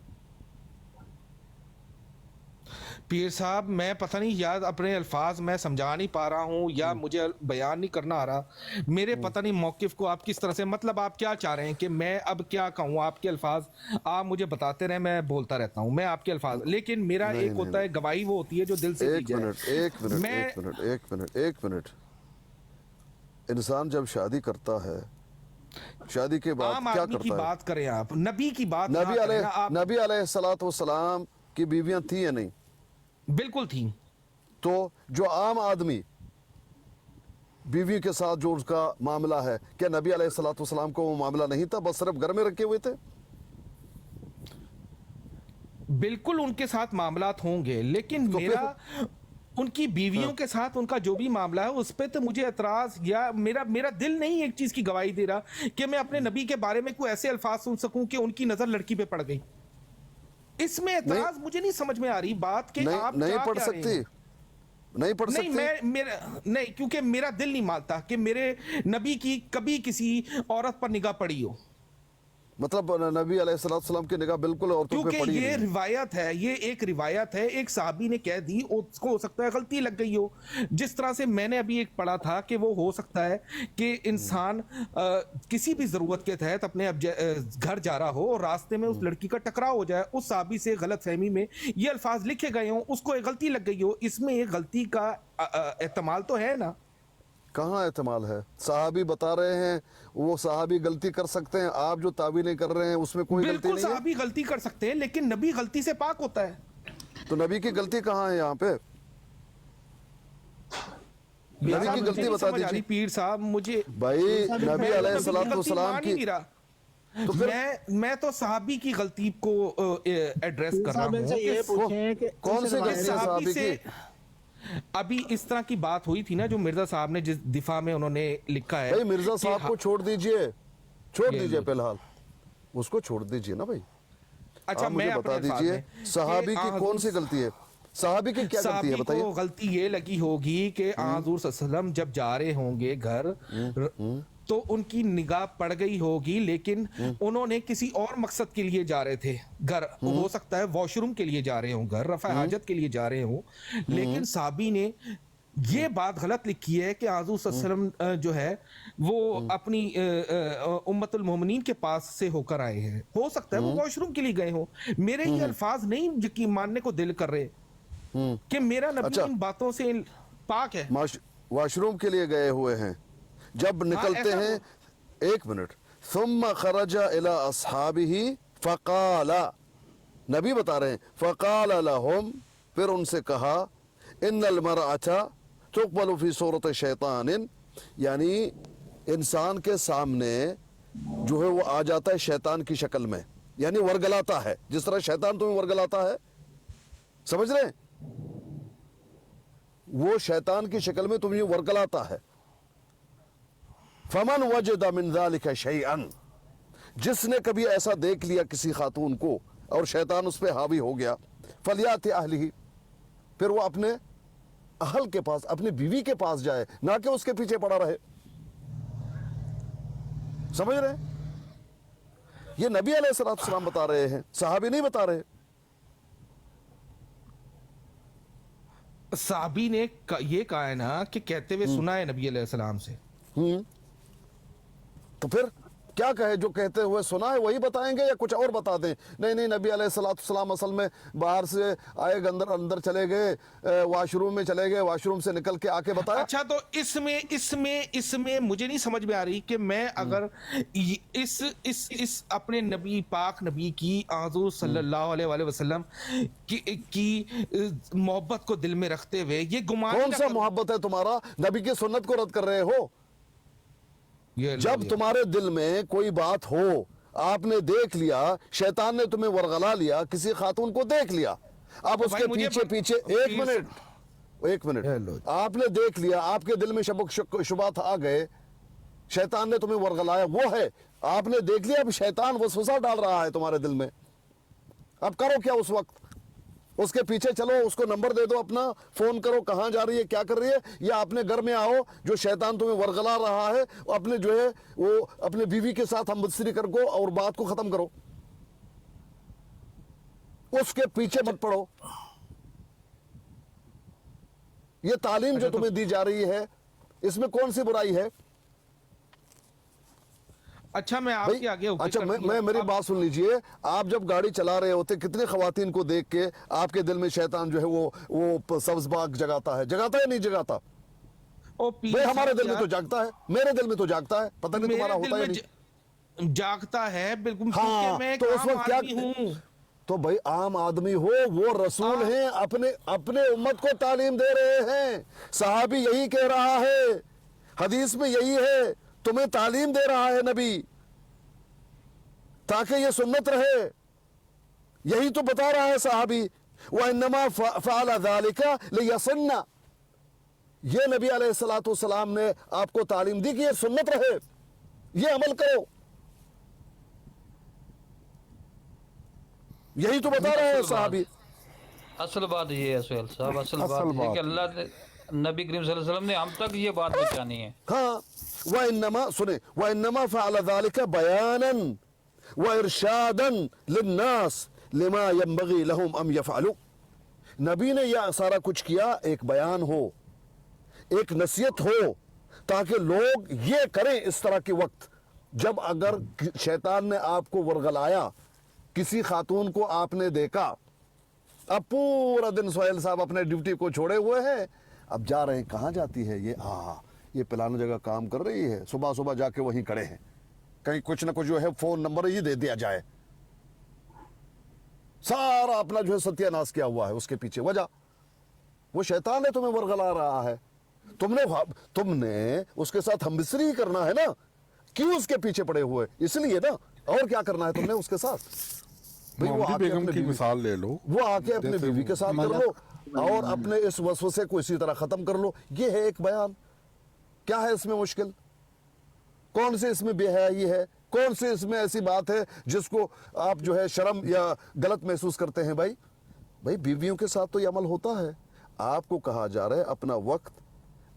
पीर साहब मैं पता नहीं याद अपने अल्फाज मैं समझा नहीं पा रहा हूँ या मुझे बयान नहीं करना आ रहा मेरे, पता नहीं मौकिफ को आप किस तरह से, मतलब आप क्या चाह रहे हैं कि मैं अब क्या कहूँ? आपके अल्फाज आप मुझे बताते रहे, मैं बोलता रहता हूँ, मैं आपके अल्फाज, लेकिन मेरा एक होता है गवाही, वो होती है जो दिल से की जाए। एक मिनट। इंसान जब शादी करता है, शादी के बाद आम क्या आदमी की करता है? बात करें आप, नबी की बात ना करें ना आप। नबी अलैहिस्सलाम की बीवियां थी या नहीं? बिल्कुल थी। तो जो आम आदमी बीवी के साथ जो उसका मामला है, क्या नबी अलैहिस्सलाम को वो मामला नहीं था, बस सिर्फ घर में रखे हुए थे? बिल्कुल उनके साथ मामलात होंगे, लेकिन तो मेरा उनकी बीवियों के साथ उनका जो भी मामला है उस पे तो मुझे एतराज, या मेरा दिल नहीं एक चीज की गवाही दे रहा कि मैं अपने नबी के बारे में कोई ऐसे अल्फाज सुन सकूं कि उनकी नजर लड़की पे पड़ गई। इसमें एतराज मुझे नहीं समझ में आ रही बात कि आप नहीं क्या पढ़ कह रहे सकती, हैं? नहीं पढ़ नहीं, सकती। नहीं, क्योंकि मेरा दिल नहीं मानता कि मेरे नबी की कभी किसी औरत पर निगाह पड़ी हो। मतलब नबी अलैहिस्सलाम की निगाह बिल्कुल औरतों पे क्योंकि पड़ी ये नहीं। रिवायत है, ये एक रिवायत है, एक साहबी ने कह दी, उसको हो सकता है गलती लग गई हो। जिस तरह से मैंने अभी एक पढ़ा था कि वो हो सकता है कि इंसान किसी भी जरूरत के तहत अपने अब घर जा रहा हो और रास्ते में उस लड़की का टकराव हो जाए, उस साहबी से गलत फहमी में ये अल्फाज लिखे गए हों, उसको एक गलती लग गई हो। इसमें एक गलती का एहतमाल तो है ना? कहाँ एहतमाल है? साहबी बता रहे हैं वो साहबी गलती कर सकते हैं, आप जो तावीलें कर रहे हैं उसमें कोई गलती बिल्कुल नहीं है। साहबी गलती कर सकते हैं, लेकिन नबी गलती से पाक होता है। तो नबी की गलती कहाँ है यहाँ पे? नबी की गलती बता दीजिए पीर साहब मुझे भाई। नबी अलैहिस्सलाम की तो मैं तो साहबी की गलती को एड्रेस कर रहा साहब इनसे ये हूँ। पूछें कि कौन इस सी रिवायत- गलती है साहबी साहबी से की? अभी इस तरह की बात हुई थी ना, जो मिर्जा साहब ने जिस दिफा में उन्होंने लिखा है। भाई मिर्जा कि साहब को छोड़ दीजिए, छोड़ ये दीजिए लो। फिलहाल, उसको छोड़ दीजिए ना भाई। अच्छा, आप मुझे मैं बता अपने अल्फाज दीजिए में सहाबी कि की कौन सी गलती है? सहाबी की क्या गलती है साहबी बताइए। को गलती ये लगी होगी कि हुजूर सल्लल्लाहु जब जा रहे होंगे घर, तो उनकी निगाह पड़ गई होगी, लेकिन उन्होंने किसी और मकसद के लिए जा रहे थे घर। हो सकता है वॉशरूम के लिए जा रहे हों, घर रफा हाजत के लिए जा रहे हों, लेकिन साहबी ने ये बात गलत लिखी है कि हुजूर सल्लल्लाहु जो है वो अपनी उम्मतुल मोमिनीन के पास से होकर आए हैं। हो सकता है वो वॉशरूम के लिए गए हों। मेरे ये अल्फाज नहीं यकीन मानने को दिल कर रहे कि मेरा नबी अच्छा। इन बातों से पाक है। वॉशरूम के लिए गए हुए हैं, जब निकलते ऐसा हैं, एक मिनट, सुम्मा खरजा इला अस्हाबिही फकाला, नबी बता रहे हैं, फकाला लहुम, फिर उनसे कहा, इन्नल मरअता तुक़बलु फी सूरत शैतानिन, यानी इंसान के सामने जो है वो आ जाता है शैतान की शक्ल में, यानी वर्गलाता है, जिस तरह शैतान तुम्हें वर्गलाता है, समझ रहे हैं? वो शैतान की शक्ल में तुम्हें वर्गलाता है। फमन वजद मिन ज़ालिका शैअन, जिसने कभी ऐसा देख लिया किसी खातून को और शैतान उस पर हावी हो गया, फलियात अहलिही, फिर वो अपने अहल के पास, अपनी बीवी के पास जाए, ना कि उसके पीछे पड़ा रहे। समझ रहे हैं? ये नबी अलैहिस्सलाम बता रहे हैं, सहाबी नहीं बता रहे। साहबी ने ये कहा है ना कि कहते हुए सुना है नबी अलैहिस्सलाम से। तो फिर क्या कहे? जो कहते हुए सुना है वही बताएंगे या कुछ और बता दें? नहीं नहीं, नबी अलैहिस्सलाम असल में बाहर से आए, अंदर चले गए, वॉशरूम में चले गए, वॉशरूम से निकल के आके बताया। अच्छा, तो इसमें मुझे नहीं समझ में आ रही कि मैं अगर इस अपने नबी पाक नबी की हुजूर सल्लल्लाहु अलैहि वसल्लम की मोहब्बत को दिल में रखते हुए ये गुमान कौन सा मोहब्बत है तुम्हारा? नबी की सुन्नत को रद्द कर रहे हो। जब तुम्हारे दिल में कोई बात हो, आपने देख लिया, शैतान ने तुम्हें वरगला लिया, किसी खातून को देख लिया, अब उसके पीछे एक मिनट, आपने देख लिया, आपके दिल में शुबहत आ गए, शैतान ने तुम्हें वरगलाया, वो है, आपने देख लिया, अब शैतान वसवसा डाल रहा है तुम्हारे दिल में, अब करो क्या? उस उसके पीछे चलो, उसको नंबर दे दो अपना, फोन करो कहाँ जा रही है, क्या कर रही है, या अपने घर में आओ, जो शैतान तुम्हें वरगला रहा है अपने जो है वो अपने बीवी के साथ हमबस्तरी कर को और बात को खत्म करो, उसके पीछे मत पड़ो। ये तालीम जो तुम्हें दी जा रही है इसमें कौन सी बुराई है? अच्छा मैं आपके आगे होके अच्छा करती मैं हूँ। मेरी अब- बात सुन लीजिए। आप जब गाड़ी चला रहे होते कितने खवातीन को देख के आपके दिल में शैतान जो है वो सब्ज बाग जगाता है या नहीं जगाता? ओ पीर भाई हमारे साहब दिल में यार, तो जागता है, मेरे दिल में तो जागता है, पता नहीं मेरे तुम्हारा दिल होता है में नहीं। जागता है बिल्कुल, हाँ, क्योंकि मैं एक तो उस आम वक्त क्या आदमी हूँ। तो भाई आम आदमी हो, वो रसूल हैं, अपने उम्मत को तालीम दे रहे हैं। सहाबी यही कह रहा है, हदीस में यही है, तुम्हें तालीम दे रहा है नबी, ताकि ये सुन्नत रहे। यही तो बता रहा है सहाबी, वन्नमा फ़अल ज़ालिका लियसन्ना। ये नबी अलैहिस्सलातु वस्सलाम ने आपको तालीम दी कि ये सुन्नत रहे, ये अमल करो। यही तो बता रहे हैं सहाबी। असल बात ये है सुहेल साहब, असल असल बात ये बात कि अल्लाह नबी करीम सल्लल्लाहु अलैहि वसल्लम ने हम तक ये बात पहुंचानी है। हाँ, वन्नमा फ़अल ज़ालिका बयानन व इरशादन लिन्नास लिमा यंबगी लहुम अम यफ़अलू। नबी ने यह सारा कुछ किया, एक बयान हो, एक नसीहत हो, ताकि लोग ये करें इस तरह के वक्त जब अगर शैतान ने आपको वरगलाया, किसी खातून को आपने देखा, अब पूरा दिन सोहेल साहब अपने ड्यूटी को छोड़े हुए हैं, अब जा रहे हैं, कहाँ जाती है ये पिलाने जगह काम कर रही है, सुबह सुबह जाके वहीं खड़े हैं, कहीं कुछ ना कुछ जो है फोन नंबर ही दे दिया जाए। सारा अपना जो है सत्यानाश किया हुआ है, उसके पीछे वजह वो शैतान है, तुम्हें वरगला रहा है। तुमने उसके साथ हमबिस्तरी ही करना है ना, क्यों उसके पीछे पड़े हुए? इसलिए ना, और क्या करना है तुमने उसके साथ? भाई वो मोहम्मदी आके बेगम अपने की बीवी- मिसाल ले लो, वो आके अपने जैसे बीवी के साथ कर लो और अपने इस वसवसे को इसी तरह खत्म कर लो। ये है एक बयान, क्या है इसमें मुश्किल? कौन से इसमें बेहयाई है? कौन से इसमें ऐसी बात है जिसको आप जो है शर्म या गलत महसूस करते हैं? भाई बीवियों के साथ तो ये अमल होता है। आपको कहा जा रहा है अपना वक्त,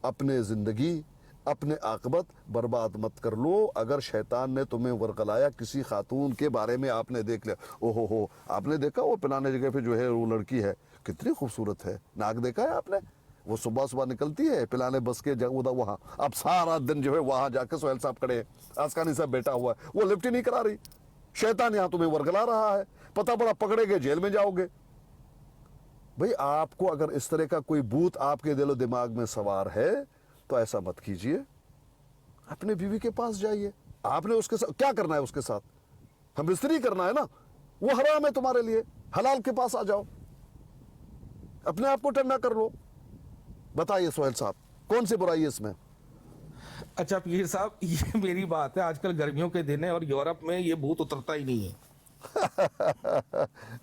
अपने जिंदगी, अपने आकबत बर्बाद मत कर लो। अगर शैतान ने तुम्हें वरगलाया, किसी खातून के बारे में आपने देख लिया, ओहो हो, आपने देखा वो पिलाने जगह पे जो है वो लड़की है, कितनी खूबसूरत है, नाक देखा है आपने? वो सुबह सुबह निकलती है पिलाने बस के जगह उधर वहाँ, अब सारा दिन जो है वहाँ जाके सोहेल साहब खड़े हैं, आसकानी साहब बैठा हुआ है, वो लिफ्ट ही नहीं करा रही। शैतान यहाँ तुम्हें वरगला रहा है, पता पड़ा पकड़े गए, जेल में जाओगे। भाई आपको अगर इस तरह का कोई भूत आपके दिलो दिमाग में सवार है तो ऐसा मत कीजिए, अपने बीवी के पास जाइए। आपने उसके साथ क्या करना है? उसके साथ हम बिस्तरी करना है ना, वो हराम है तुम्हारे लिए, हलाल के पास आ जाओ, अपने आप को ठंडा कर लो। बताइए सोहेल साहब, कौन सी बुराई है इसमें? अच्छा पीर साहब, ये मेरी बात है, आजकल गर्मियों के दिन है और यूरोप में ये भूत उतरता ही नहीं है।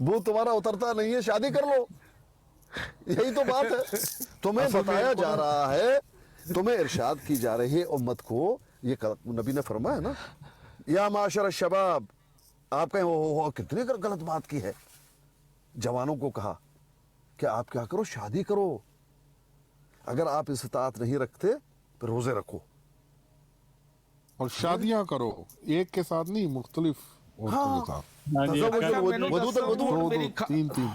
भूत तुम्हारा उतरता नहीं है, शादी कर लो, यही तो बात है। तुम्हें बताया जा रहा है, तुम्हें इरशाद की जा रही है उम्मत को, ये नबी ने फरमाया ना, या माशर शबाब, आप कहें हो कितने गलत बात की है। जवानों को कहा कि आप क्या करो, शादी करो, अगर आप इस्तात नहीं रखते तो रोजे रखो और शादियां करो, एक के साथ नहीं, मुख्तलिफ औरतों के साथ, अच्छा, मैंने वधू तक वधू। दो मेरी दो तीन तीन।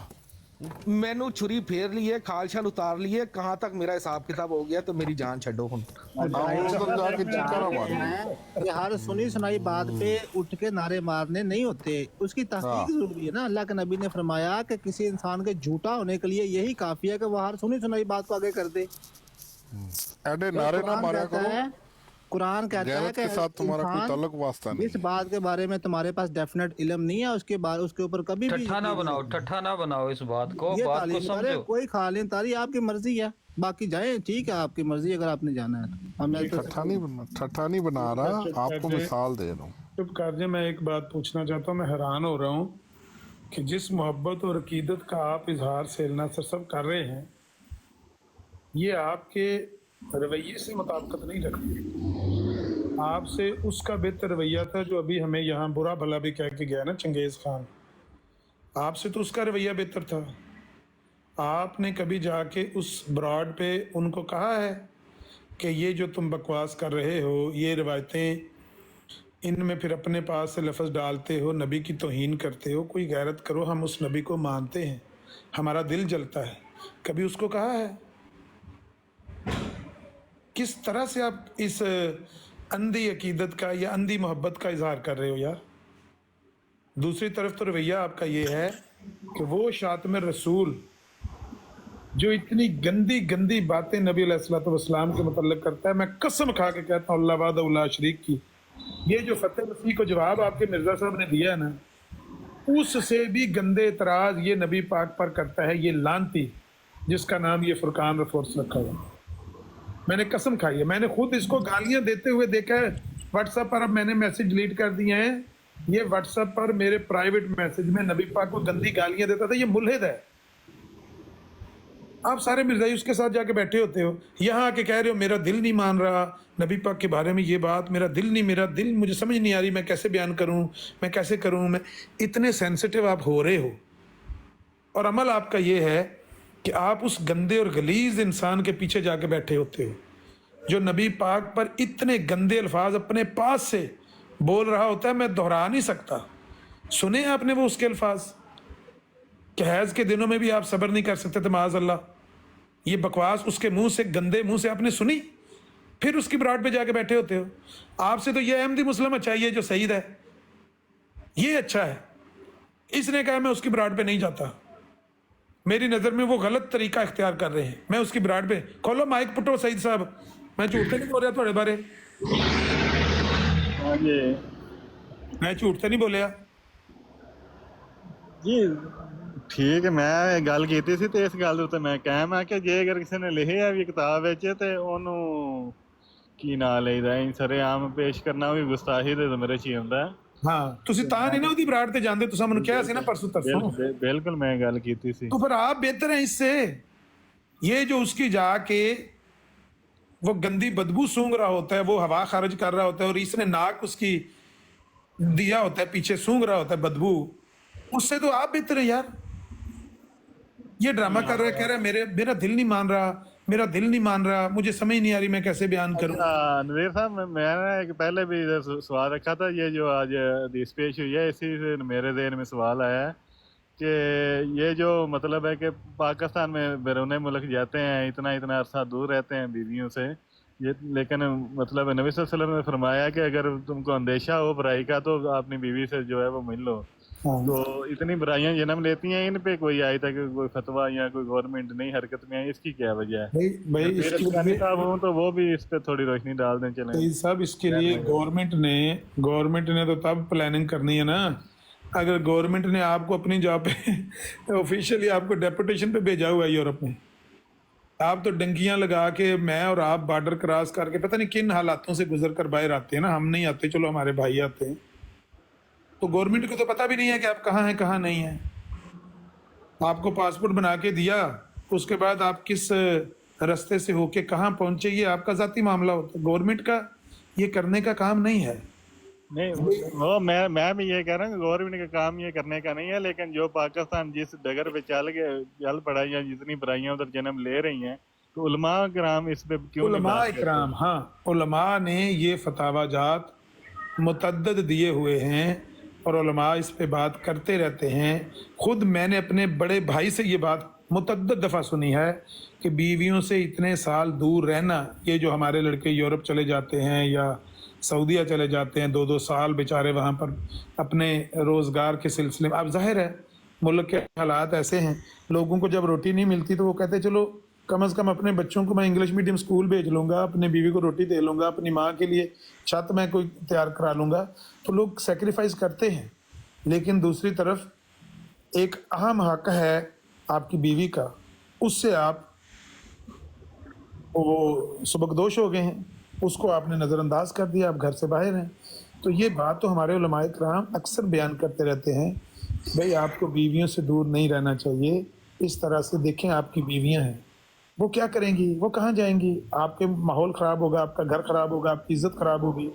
मैनू छुरी फेर ली है, खाल शाल उतार ली है, कहाँ तक मेरा हिसाब किताब हो गया, तो मेरी जान छड्डो हुन। उधर जाके चिकारा मारो। कि हर सुनी सुनाई बात पे उठ के नारे मारने नहीं होते, उसकी तहकीक जरूरी है ना। अल्लाह के नबी ने फरमाया कि किसी इंसान के झूठा होने के लिए यही काफी है कि वो हर सुनी सुनाई बात को आगे कर दे। एडे नारे ना मारा करो, कुरान कहता है गैरत कि के साथ तुम्हारा कोई इंसान ताल्लुक वास्ता नहीं। जिस बात के बारे में तुम्हारे पास डेफिनेट इल्म नहीं है, उसके बाद उसके ऊपर कभी भी ठट्ठा ना बनाओ, ठट्ठा ना बनाओ इस बात को, ये बात को तालीम करे, समझो। कोई खा लें तारी, आपकी मर्जी है, बाकी जाए ठीक है, आपकी मर्जी, अगर आपने जाना है तो। हमें तो ठट्ठा नहीं बना रहा, आपको मिसाल दे रहा हूँ। चुप कर जे, मैं एक बात पूछना चाहता हूँ। मैं हैरान हो रहा हूँ कि जिस मोहब्बत और अकीदत का आप इजहार सेलना सरसब कर रहे हैं, ये आपके रवैये से मुताबिकत नहीं रखती। आपसे उसका बेहतर रवैया था जो अभी हमें यहाँ बुरा भला भी कह के गया ना, चंगेज़ खान। आपसे तो उसका रवैया बेहतर था। आपने कभी जाके उस ब्रॉड पे उनको कहा है कि ये जो तुम बकवास कर रहे हो, ये रिवायतें, इनमें फिर अपने पास से लफ्ज़ डालते हो, नबी की तौहीन करते हो, कोई गैरत करो, हम उस नबी को मानते हैं, हमारा दिल जलता है, कभी उसको कहा है? किस तरह से आप इस अंधी अकीदत का या अंधी मोहब्बत का इजहार कर रहे हो यार? दूसरी तरफ तो रवैया आपका ये है कि वो शातिम रसूल जो इतनी गंदी गंदी बातें नबी अलैहिस्सलाम के मतलब करता है, मैं कसम खा के कहता हूँ अल्लाह वादा उल्ला शरीक की, ये जो फतेह मसीह को जवाब आपके मिर्जा साहब ने दिया है ना, उससे भी गंदे एतराज ये नबी पाक पर करता है ये लानती, जिसका नाम ये फुरकान फोर्स रखा हुआ। मैंने कसम खाई है, मैंने खुद इसको गालियां देते हुए देखा है व्हाट्सएप पर। अब मैंने मैसेज डिलीट कर दिए हैं, ये व्हाट्सएप पर मेरे प्राइवेट मैसेज में नबी पाक को गंदी गालियां देता था, ये मुल्हिद है। आप सारे मिर्जाई उसके साथ जाके बैठे होते हो, यहाँ आके कह रहे हो मेरा दिल नहीं मान रहा नबी पाक के बारे में ये बात, मेरा दिल मुझे समझ नहीं आ रही, मैं कैसे बयान करूँ, मैं कैसे करूँ, मैं इतने सेंसिटिव आप हो रहे हो। और अमल आपका ये है कि आप उस गंदे और गलीज इंसान के पीछे जाके बैठे होते हो जो नबी पाक पर इतने गंदे अल्फाज अपने पास से बोल रहा होता है, मैं दोहरा नहीं सकता। सुने आपने वो उसके अल्फाज कि हैज़ के दिनों में भी आप सब्र नहीं कर सकते थे माज़ अल्लाह, ये बकवास उसके मुंह से, गंदे मुंह से आपने सुनी, फिर उसकी ब्राड पे जाके बैठे होते हो। आपसे तो ये अहमदी मुस्लिम चाहिए जो सईद है, ये अच्छा है, इसने कहा मैं उसकी ब्राड पे नहीं जाता। मेरी नज़र में वो गलत तरीका इख्तियार कर रहे हैं, मैं उसकी ब्राड पे, खोलो माइक पुटो सईद साहब, मैं झूठ तो नहीं बोल रहा थोड़े बारे, हाँ जी मैं झूठ तो नहीं बोलिया जी ਠੀਕ ਹੈ। ਮੈਂ ਗੱਲ ਕੀਤੀ ਸੀ ਤੇ ਇਸ ਗੱਲ ਦੇ ਉੱਤੇ ਮੈਂ ਕਾਇਮ ਆ ਕਿ ਜੇ ਅਗਰ ਕਿਸੇ ਨੇ ਲਿਖਿਆ ਵੀ ਕਿਤਾਬ ਵਿੱਚ ਤੇ ਉਹਨੂੰ ਕੀ ਨਾਂ ਲਈਦਾ ਸਰੇਆਮ ਪੇਸ਼ ਕਰਨਾ ਵੀ ਗੁਸਤਾਖੀ ਦੇ ਜ਼ਮਰੇ 'ਚ ਹੀ ਹੁੰਦਾ। हाँ तुसी तां नहीं ना ਉਹਦੀ ब्राड ते ਜਾਂਦੇ, ਤੁਸੀਂ ਮੈਨੂੰ ਕਿਹਾ ਸੀ ਨਾ परसों तरसों। बिल्कुल मैं ਗੱਲ ਕੀਤੀ ਸੀ। तो फिर आप बेहतर हैं इससे, ये जो उसकी जाके वो गंदी बदबू सूंघ रहा होता है, वो हवा खारिज कर रहा होता है और इसने नाक उसकी दिया होता है, पीछे सूंघ रहा होता है बदबू, उससे तो आप बेहतर है यार। ये ड्रामा कर रहा है, कह रहा है मेरा दिल नहीं मान रहा, मेरा दिल नहीं मान रहा, मुझे समझ नहीं आ रही मैं कैसे बयान करूं। नज़ीर साहब मैंने एक पहले भी सवाल रखा था, ये जो आज हदीस पेश हुई है इसी से मेरे ज़हन में सवाल आया है कि ये जो मतलब है कि पाकिस्तान में बैरून मुल्क जाते हैं, इतना इतना अरसा दूर रहते हैं बीवियों से, ये लेकिन मतलब नबी सल्लल्लाहु अलैहि वसल्लम ने फरमाया कि अगर तुमको अंदेशा हो बुराई का तो अपनी बीवी से जो है वो मिल लो। तो इतनी बुराइयां जन्म लेती हैं, इन पे कोई आज तक कोई फतवा या कोई गवर्नमेंट नहीं हरकत में है, इसकी क्या वजह है? भाई इसके लिए साहब हूँ तो वो भी इस पे थोड़ी रोशनी डाल दें। चलें साहब, इसके लिए गवर्नमेंट ने तो तब प्लानिंग करनी है ना, अगर गवर्नमेंट ने आपको अपनी जॉब पे ऑफिशियली आपको डेपुटेशन पे भेजा हुआ है यूरोप में, आप तो डंकियां लगा के मैं और आप बॉर्डर क्रॉस करके पता नहीं किन हालातों से गुजर कर बाहर आते हैं ना, हम नहीं आते, चलो हमारे भाई आते हैं, तो गवर्नमेंट को तो पता भी नहीं है कि आप कहाँ हैं कहाँ नहीं हैं। आपको पासपोर्ट बना के दिया, उसके बाद आप किस रास्ते से होके कहाँ पहुंचे ये आपका ज़ाती मामला होता है, गवर्नमेंट का ये करने का काम नहीं है। नहीं वो मैं भी ये कह रहा हूँ गवर्नमेंट का काम ये करने का नहीं है, लेकिन जो पाकिस्तान जिस डगर पे चल पड़ा या जितनी बुराइयां उधर जन्म ले रही हैं, तो उलमा कराम इस पे क्यों नहीं बात करते? इकराम, हाँ उलमा ने ये फतावाजात मुतद्दद दिए हुए हैं और उलमा इस पे बात करते रहते हैं। खुद मैंने अपने बड़े भाई से ये बात मुतद्दद दफ़ा सुनी है कि बीवियों से इतने साल दूर रहना, ये जो हमारे लड़के यूरोप चले जाते हैं या सऊदीया चले जाते हैं, 2-2 साल बेचारे वहाँ पर अपने रोज़गार के सिलसिले में, अब जाहिर है मुल्क के हालात ऐसे हैं, लोगों को जब रोटी नहीं मिलती तो वो कहते चलो कम से कम अपने बच्चों को मैं इंग्लिश मीडियम स्कूल भेज लूँगा, अपनी बीवी को रोटी दे लूँगा, अपनी माँ के लिए छत मैं कोई तैयार करा लूँगा, तो लोग सेक्रीफाइस करते हैं। लेकिन दूसरी तरफ एक अहम हक है आपकी बीवी का, उससे आप वो सबकदोश हो गए हैं, उसको आपने नज़रअंदाज कर दिया, आप घर से बाहर हैं। तो ये बात तो हमारे उलमाए किराम अक्सर बयान करते रहते हैं, भाई आपको बीवियों से दूर नहीं रहना चाहिए। इस तरह से देखें आपकी बीवियां हैं, वो क्या करेंगी, वो कहाँ जाएंगी, आपके माहौल ख़राब होगा, आपका घर ख़राब होगा, आपकी इज़्ज़त ख़राब होगी।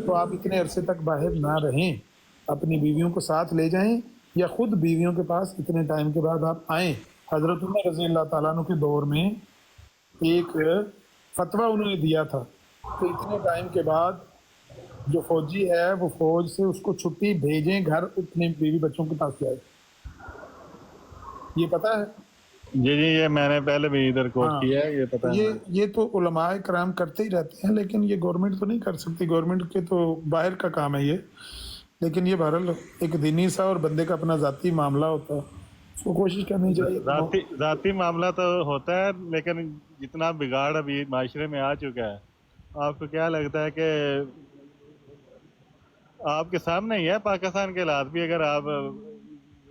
तो आप इतने अरसे तक बाहर ना रहें, अपनी बीवियों को साथ ले जाएं या ख़ुद बीवियों के पास इतने टाइम के बाद आप आएँ, हजरत उमर रजी अल्लाह ताला अन्हु के दौर में एक फतवा उन्होंने दिया था कि इतने टाइम के बाद जो फौजी है वो फौज से उसको छुट्टी भेजें घर अपने बीवी बच्चों के पास जाए। ये पता है? जी जी, ये मैंने पहले भी इधर कोट हाँ। किया है, ये पता है। ये तो उलमाए कराम करते ही रहते हैं, लेकिन ये गवर्नमेंट तो नहीं कर सकती, गवर्नमेंट के तो बाहर का काम है ये। लेकिन ये बहरहाल एक दीनी सा और बंदे का अपना ज़ाती मामला होता है, उसको कोशिश करनी चाहिए। जाती मामला तो होता है, लेकिन जितना बिगाड़ अभी माशरे में आ चुका है, आपको क्या लगता है कि आपके सामने ही है पाकिस्तान के हालात भी? अगर आप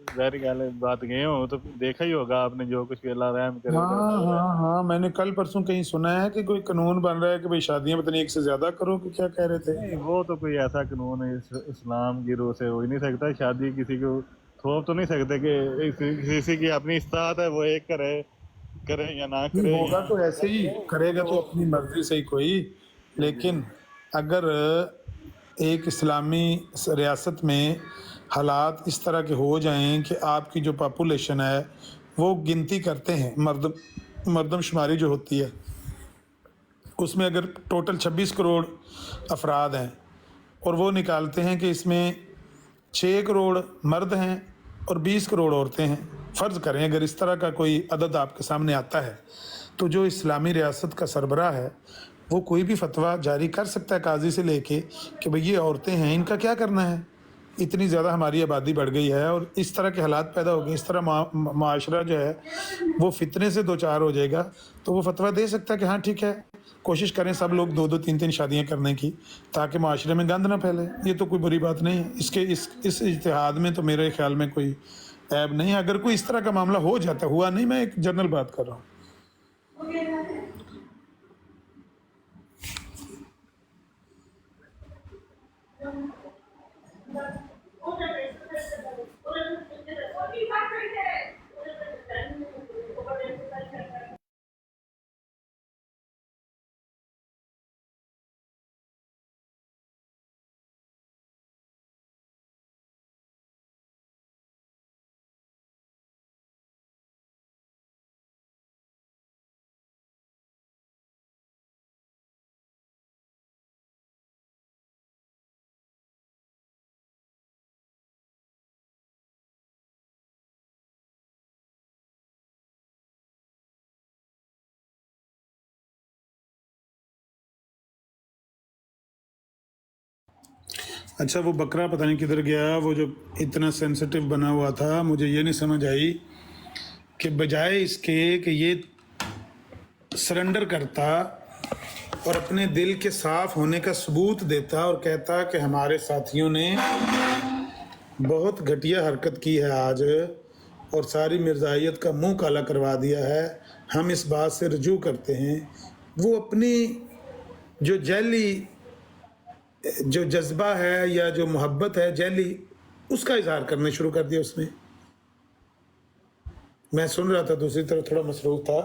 ज़ाहिर गल है, बात गए हो तो देखा ही होगा आपने जो कुछ भी, अल्लाह रहम करे। हाँ, मैंने कल परसों कहीं सुना है कि कोई कानून बन रहा है कि भाई शादियां पता नहीं एक से ज्यादा करो, कि क्या कह रहे थे? नहीं, वो तो कोई ऐसा कानून है इस्लाम की रूह से हो ही नहीं सकता। शादी किसी को थोप तो नहीं सकते कि किसी की अपनी इस्तात है वो एक करे या ना करे। होगा तो ऐसे ही करेगा तो अपनी मर्जी से ही कोई, लेकिन अगर एक इस्लामी रियासत में हालात इस तरह के हो जाएं कि आपकी जो पॉपुलेशन है वो गिनती करते हैं, मर्दमशुमारी जो होती है उसमें अगर टोटल 26 करोड़ अफराद हैं और वो निकालते हैं कि इसमें 6 करोड़ मर्द हैं और 20 करोड़ औरतें हैं, फ़र्ज़ करें अगर इस तरह का कोई अदद आपके सामने आता है, तो जो इस्लामी रियासत का सरबराह है वो कोई भी फतवा जारी कर सकता है काजी से लेके कि भाई ये औरतें हैं, इनका क्या करना है, इतनी ज़्यादा हमारी आबादी बढ़ गई है और इस तरह के हालात पैदा हो गए, इस तरह माशरा जो है वो फितने से दो चार हो जाएगा, तो वो फतवा दे सकता है कि हाँ ठीक है, कोशिश करें सब लोग 2-2 3-3 शादियां करने की, ताकि माशरे में गंद ना फैले। ये तो कोई बुरी बात नहीं है, इसके इस इज्तिहाद में तो मेरे ख्याल में कोई ऐब नहीं है। अगर कोई इस तरह का मामला हो जाता, हुआ नहीं, मैं एक जनरल बात कर रहा हूँ। अच्छा, वो बकरा पता नहीं किधर गया, वो जो इतना सेंसिटिव बना हुआ था, मुझे ये नहीं समझ आई कि बजाय इसके कि ये सरेंडर करता और अपने दिल के साफ होने का सबूत देता और कहता कि हमारे साथियों ने बहुत घटिया हरकत की है आज और सारी मिर्ज़ाइयत का मुंह काला करवा दिया है, हम इस बात से रजू करते हैं, वो अपनी जो जैली जो जज्बा है या जो मोहब्बत है जैली, उसका इजहार करने शुरू कर दिया उसने। मैं सुन रहा था, दूसरी तरफ थोड़ा मसरूफ था,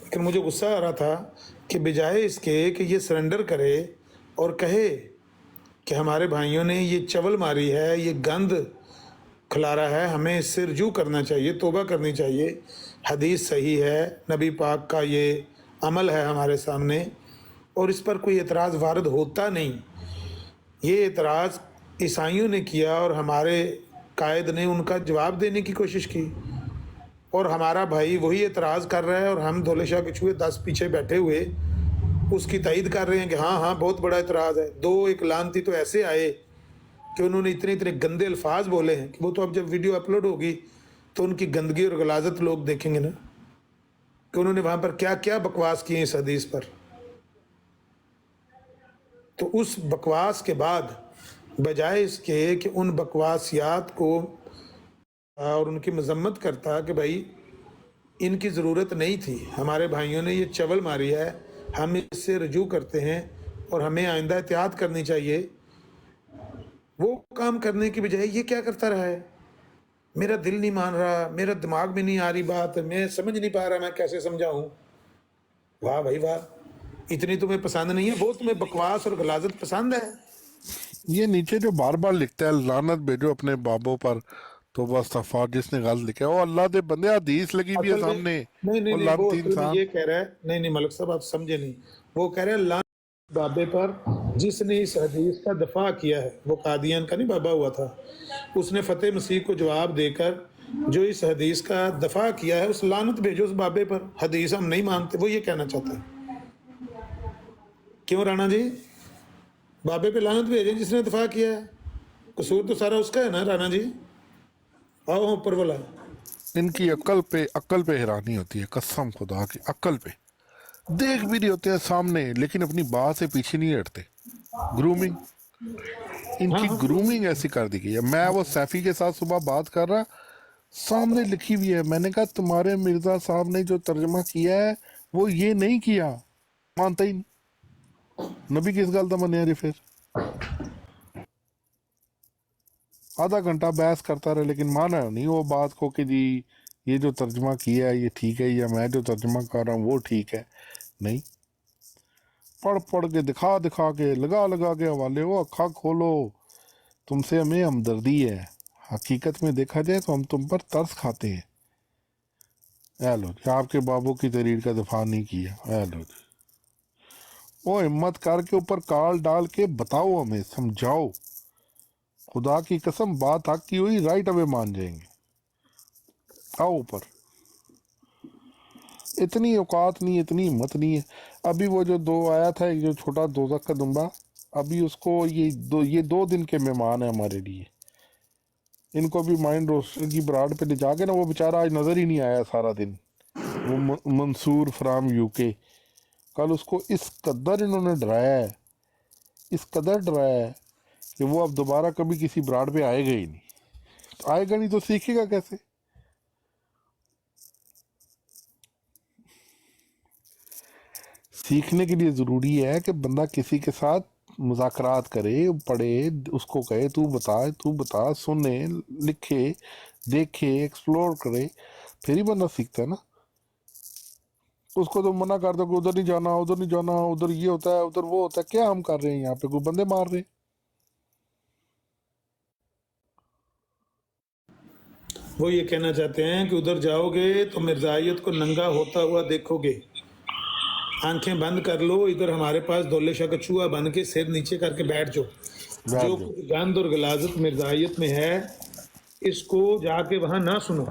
लेकिन मुझे गुस्सा आ रहा था कि बजाय इसके कि ये सरेंडर करे और कहे कि हमारे भाइयों ने ये चवल मारी है, ये गंद खिलारा है, हमें इससे रजू करना चाहिए, तौबा करनी चाहिए, हदीस सही है, नबी पाक का ये अमल है हमारे सामने और इस पर कोई एतराज़ वारद होता नहीं। ये एतराज़ ईसाइयों ने किया और हमारे कायद ने उनका जवाब देने की कोशिश की और हमारा भाई वही एतराज़ कर रहा है और हम धोले शाह के छुए 10 पीछे बैठे हुए उसकी तायद कर रहे हैं कि हाँ हाँ बहुत बड़ा एतराज़ है। 2 एक लानती तो ऐसे आए कि उन्होंने इतने इतने गंदे अल्फाज बोले हैं कि वो तो अब जब वीडियो अपलोड होगी तो उनकी गंदगी और गलाजत लोग देखेंगे ना कि उन्होंने वहाँ पर क्या क्या बकवास किए इस हदीस पर। तो उस बकवास के बाद बजाय इसके कि उन बकवासियात को और उनकी मजम्मत करता कि भाई इनकी ज़रूरत नहीं थी, हमारे भाइयों ने ये चवल मारी है, हम इससे रजू करते हैं और हमें आइंदा एहतियात करनी चाहिए, वो काम करने की बजाय ये क्या करता रहा है, मेरा दिल नहीं मान रहा, मेरा दिमाग में नहीं आ रही बात, मैं समझ नहीं पा रहा मैं कैसे समझाऊं। वाह भाई वाह, इतनी तुम्हें पसंद नहीं है, वो तुम्हें बकवास और गलाजत पसंद है। ये नीचे जो बार बार लिखता है लानत भेजो अपने बाबों पर, तो अस्तगफार जिसने गलत लिखा है, वो अल्लाह दे बंदे हदीस लगी भी है असल में सामने, नहीं नहीं वो नहीं, वो लानती असल में इंसान। ये कह रहा है, नहीं नहीं मलक साहब आप समझे नहीं, वो कह रहे हैं लान बाबे पर जिसने इस हदीस का दफा किया है, वो कादियान का नहीं बाबा हुआ था, उसने फतेह मसीह को जवाब देकर जो इस हदीस का दफा किया है, उस लानत भेजो उस बाबे पर, हदीस हम नहीं मानते, वो ये कहना चाहते हैं। क्यों राणा जी, बाबे पे लानत भेजें जिसने दफा किया है, कसूर तो सारा उसका है ना राणा जी। आओ ऊपर वाला। इनकी अक्ल पे हैरानी होती है, कसम खुदा की, अक्ल पे देख भी नहीं होते हैं सामने, लेकिन अपनी बात से पीछे नहीं हटते। ग्रूमिंग, इनकी ग्रूमिंग ऐसी कर दी गई है। मैं वो सैफी के साथ सुबह बात कर रहा, सामने लिखी हुई है, मैंने कहा तुम्हारे मिर्जा साहब ने जो तर्जमा किया है वो ये नहीं किया, मानता ही नहीं। नबी किस गल दा मन्या जी फिर? आधा घंटा बहस करता रहे, लेकिन माना नहीं वो बात को कि जी ये जो तर्जमा किया है ये ठीक है, या मैं जो तर्जमा कर रहा हूँ वो ठीक है। नहीं, पढ़ पढ़ के, दिखा दिखा के, लगा लगा के हवाले, वो अखा खोलो, तुमसे हमें हमदर्दी है, हकीकत में देखा जाए तो हम तुम पर तरस खाते हैं। ऐ लो जी, आपके बाबू की तहरीर का दफा नहीं किया, ऐ लो जी। वो हिम्मत करके ऊपर काल डाल के बताओ, हमें समझाओ, खुदा की कसम बात हक की हुई राइट अवे मान जाएंगे। आओ ऊपर, इतनी औकात नहीं, इतनी हिम्मत नहीं है। अभी वो जो दो आया था, एक जो छोटा दोज़ख का दुम्बा, अभी उसको ये दो दिन के मेहमान है हमारे लिए। इनको भी माइंड रोस्टर की ब्राड पे ले जाके ना, वो बेचारा आज नज़र ही नहीं आया सारा दिन, वो मंसूर फ्राम यूके। कल उसको इस कदर इन्होंने डराया है, इस कदर डराया है कि वो अब दोबारा कभी किसी ब्राड पे आएगा ही नहीं। तो आएगा नहीं तो सीखेगा कैसे? सीखने के लिए ज़रूरी है कि बंदा किसी के साथ मुज़ाकरात करे, पढ़े, उसको कहे तू बता, सुने, लिखे, देखे, एक्सप्लोर करे, फिर ही बंदा सीखता है ना। उसको तो मना कर दो कि उधर नहीं जाना, उधर नहीं जाना, उधर ये होता है, उधर वो होता है। क्या हम कर रहे हैं यहाँ पे? कोई बंदे मार रहे हैं? वो ये कहना चाहते हैं कि उधर जाओगे तो मिर्जाइयत को नंगा होता हुआ देखोगे, आंखें बंद कर लो, इधर हमारे पास दौले शाह का चूहा बन के सिर नीचे करके बैठ जाओ। जो कुछ गंद और गलाजत मिर्जाइयत में है, इसको जाके वहाँ ना सुनो।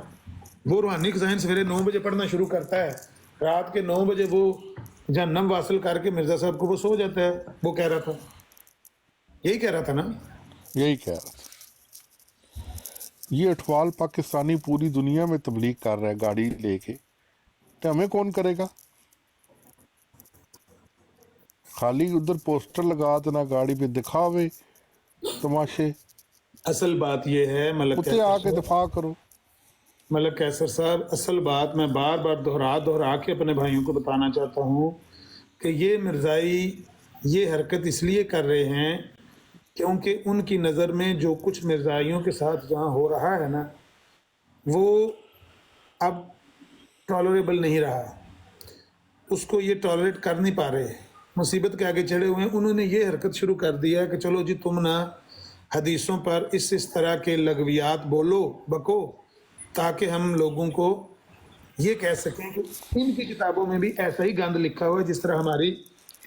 वो रूहानी खजाइन सवेरे 9 बजे पढ़ना शुरू करता है, रात के 9 बजे वो जहन्नम वासिल करके मिर्जा साहब को वो सो जाता है। वो कह रहा था, यही कह रहा था ना, यही कह रहा था। ये अठवाल पाकिस्तानी पूरी दुनिया में तबलीग कर रहा है गाड़ी लेके, तो हमें कौन करेगा? खाली उधर पोस्टर लगा देना, गाड़ी पे दिखावे तमाशे। असल बात ये है मलक उते आके दफा करो। मलक कैसर साहब, असल बात मैं बार बार दोहरा के अपने भाइयों को बताना चाहता हूँ कि ये मिर्ज़ाई ये हरकत इसलिए कर रहे हैं क्योंकि उनकी नज़र में जो कुछ मिर्ज़ाइयों के साथ जहाँ हो रहा है ना, वो अब टॉलरेबल नहीं रहा, उसको ये टॉलरेट कर नहीं पा रहे, मुसीबत के आगे चढ़े हुए हैं। उन्होंने ये हरकत शुरू कर दिया कि चलो जी तुम ना हदीसों पर इस तरह के लगवियात बोलो, बको, ताकि हम लोगों को ये कह सकें कि इनकी किताबों में भी ऐसा ही गंद लिखा हुआ है जिस तरह हमारी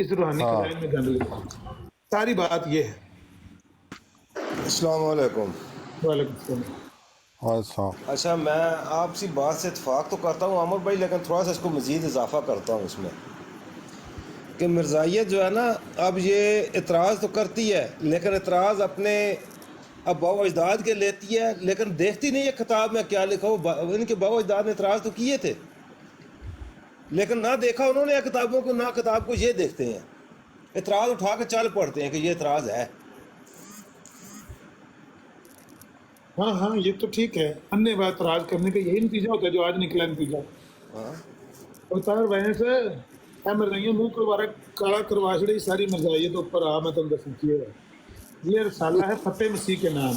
इस रूहानी खजाइन में गंद लिखा हुआ है। सारी बात ये है। अस्सलाम वालेकुम। वालेकुम अच्छा, अच्छा, मैं आपसी बात से इत्फाक तो करता हूँ आमिर भाई, लेकिन थोड़ा सा इसको मज़ीद इजाफा करता हूँ इसमें कि मिर्ज़ाइयत जो है ना, अब ये इतराज़ तो करती है, लेकिन इतराज़ अपने बाओ अजदाद के लेती है, लेकिन देखती नहीं है किताब में क्या लिखा हो। इनके बाओ अजदाद ने इतराज़ तो किए थे, लेकिन ना देखा उन्होंने किताबों को, ना किताब को ये देखते हैं, इतराज़ उठा के चल पड़ते हैं कि ये इतराज़ है। हाँ, ये तो ठीक है, अन्य बात राज करने का यही नतीजा होता है जो आज निकला नतीजा। उतार वैसे मिर्जाइया मुंह करवा काला करवा छड़ी सारी मिर्जाइयत ऊपर आ। मैं तुम दसूँ ये रसाला है फतेह मसीह के नाम,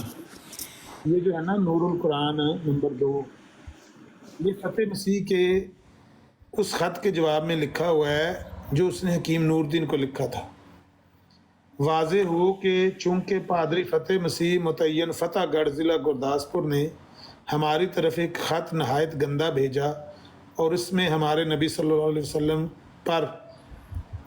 ये जो है ना नूरुल कुरान नंबर 2, ये फतेह मसीह के उस खत के जवाब में लिखा हुआ है जो उसने हकीम नूरुद्दीन को लिखा था। वाज़े हो कि चूँकि पादरी फतेह मसीह मुतय्यन फतेहगढ़ ज़िला गुरदासपुर ने हमारी तरफ एक ख़त नहायत गंदा भेजा और इसमें हमारे नबी सल्लल्लाहु अलैहि वसल्लम पर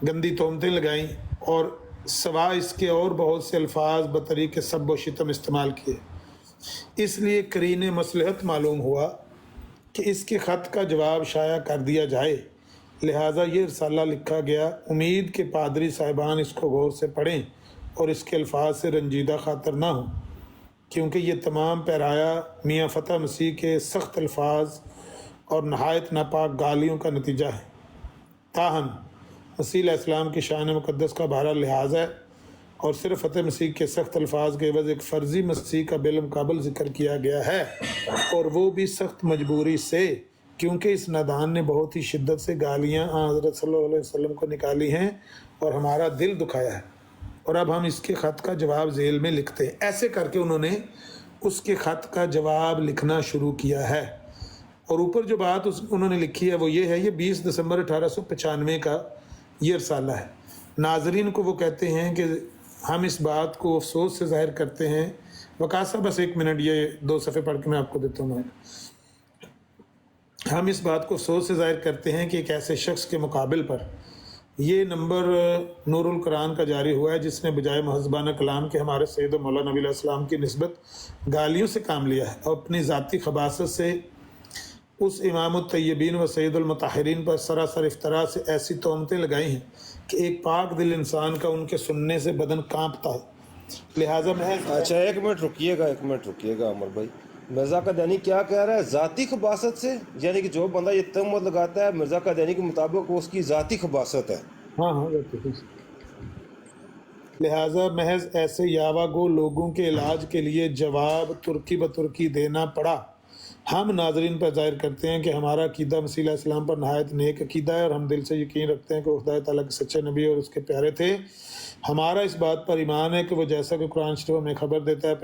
गंदी तोहमतें लगाईं और सवा इसके और बहुत से अल्फाज बतरीक सब व शितम इस्तेमाल किए। इसलिए करीने मसलहत मालूम हुआ कि इसके ख़त का जवाब शाया कर दिया जाए, लिहाजा ये रसाला लिखा गया। उम्मीद के पादरी साहिबान इसको गौर से पढ़ें और इसके अल्फाज से रंजीदा खातर ना हो, क्योंकि ये तमाम पैराया मियाँ फ़तह मसीह के सख्त अल्फाज और नहायत नापाक गालियों का नतीजा है। ताहम मसीह अलैहिस्सलाम की शान मुक़द्दस का बहरा लिहाज है और सिर्फ फ़तह मसीह के सख्त अल्फाज के एवज़ एक फ़र्ज़ी मसीह का बिलमुक़ाबल ज़िक्र किया गया है, और वो भी सख्त मजबूरी से, क्योंकि इस नादान ने बहुत ही शिद्दत से गालियाँ हज़रत सल्लल्लाहु अलैहि वसल्लम को निकाली हैं और हमारा दिल दुखाया है, और अब हम इसके ख़त का जवाब झेल में लिखते हैं। ऐसे करके उन्होंने उसके ख़त का जवाब लिखना शुरू किया है। और ऊपर जो बात उन्होंने लिखी है वो ये है, ये 20 दिसंबर 1895 का ये रसाला है। नाजरीन को वो कहते हैं कि हम इस बात को अफसोस से ज़ाहिर करते हैं। वकासा बस 1 मिनट, ये 2 सफ़े पढ़ के मैं आपको देता हूँ। हम इस बात को अफसोस से ज़ाहिर करते हैं कि एक ऐसे शख्स के मुकाबिल पर ये नंबर नूरुल कुरान का जारी हुआ है, जिसने बजाय महज़बाना कलाम के हमारे सैयद मौला नबी अलैहिस्सलाम की निस्बत गालियों से काम लिया है और अपनी ज़ाती खबासत से उस इमामुत तय्यबीन व सैयदुल मुताहिरीन पर सरासर इफ्तरा से ऐसी तोहमतें लगाई हैं कि एक पाक दिल इंसान का उनके सुनने से बदन कांपता है। लिहाजा मैं अच्छा, 1 मिनट रुकिएगा अमर भाई। मिर्ज़ा कादियानी क्या कह रहा है? ज़ाती खबासत से, यानी कि जो बंदा ये तहमत लगाता है मिर्ज़ा कादियानी के मुताबिक वो उसकी ज़ाती खबासत है। हाँ, लिहाजा महज ऐसे यावागो लोगों के इलाज के लिए जवाब तुर्की ब तुर्की देना पड़ा। हम नाजरीन पर ज़ाहिर करते हैं कि हमारा अकीदा मसीह अलैहिस्सलाम पर नहायत नेक अकीदा है और हम दिल से यकीन रखते हैं कि खुदा ताला के सच्चे नबी और उसके प्यारे थे। हमारा इस बात पर ईमान है कि वो जैसा कि कुरान शरीफ हमें खबर देता है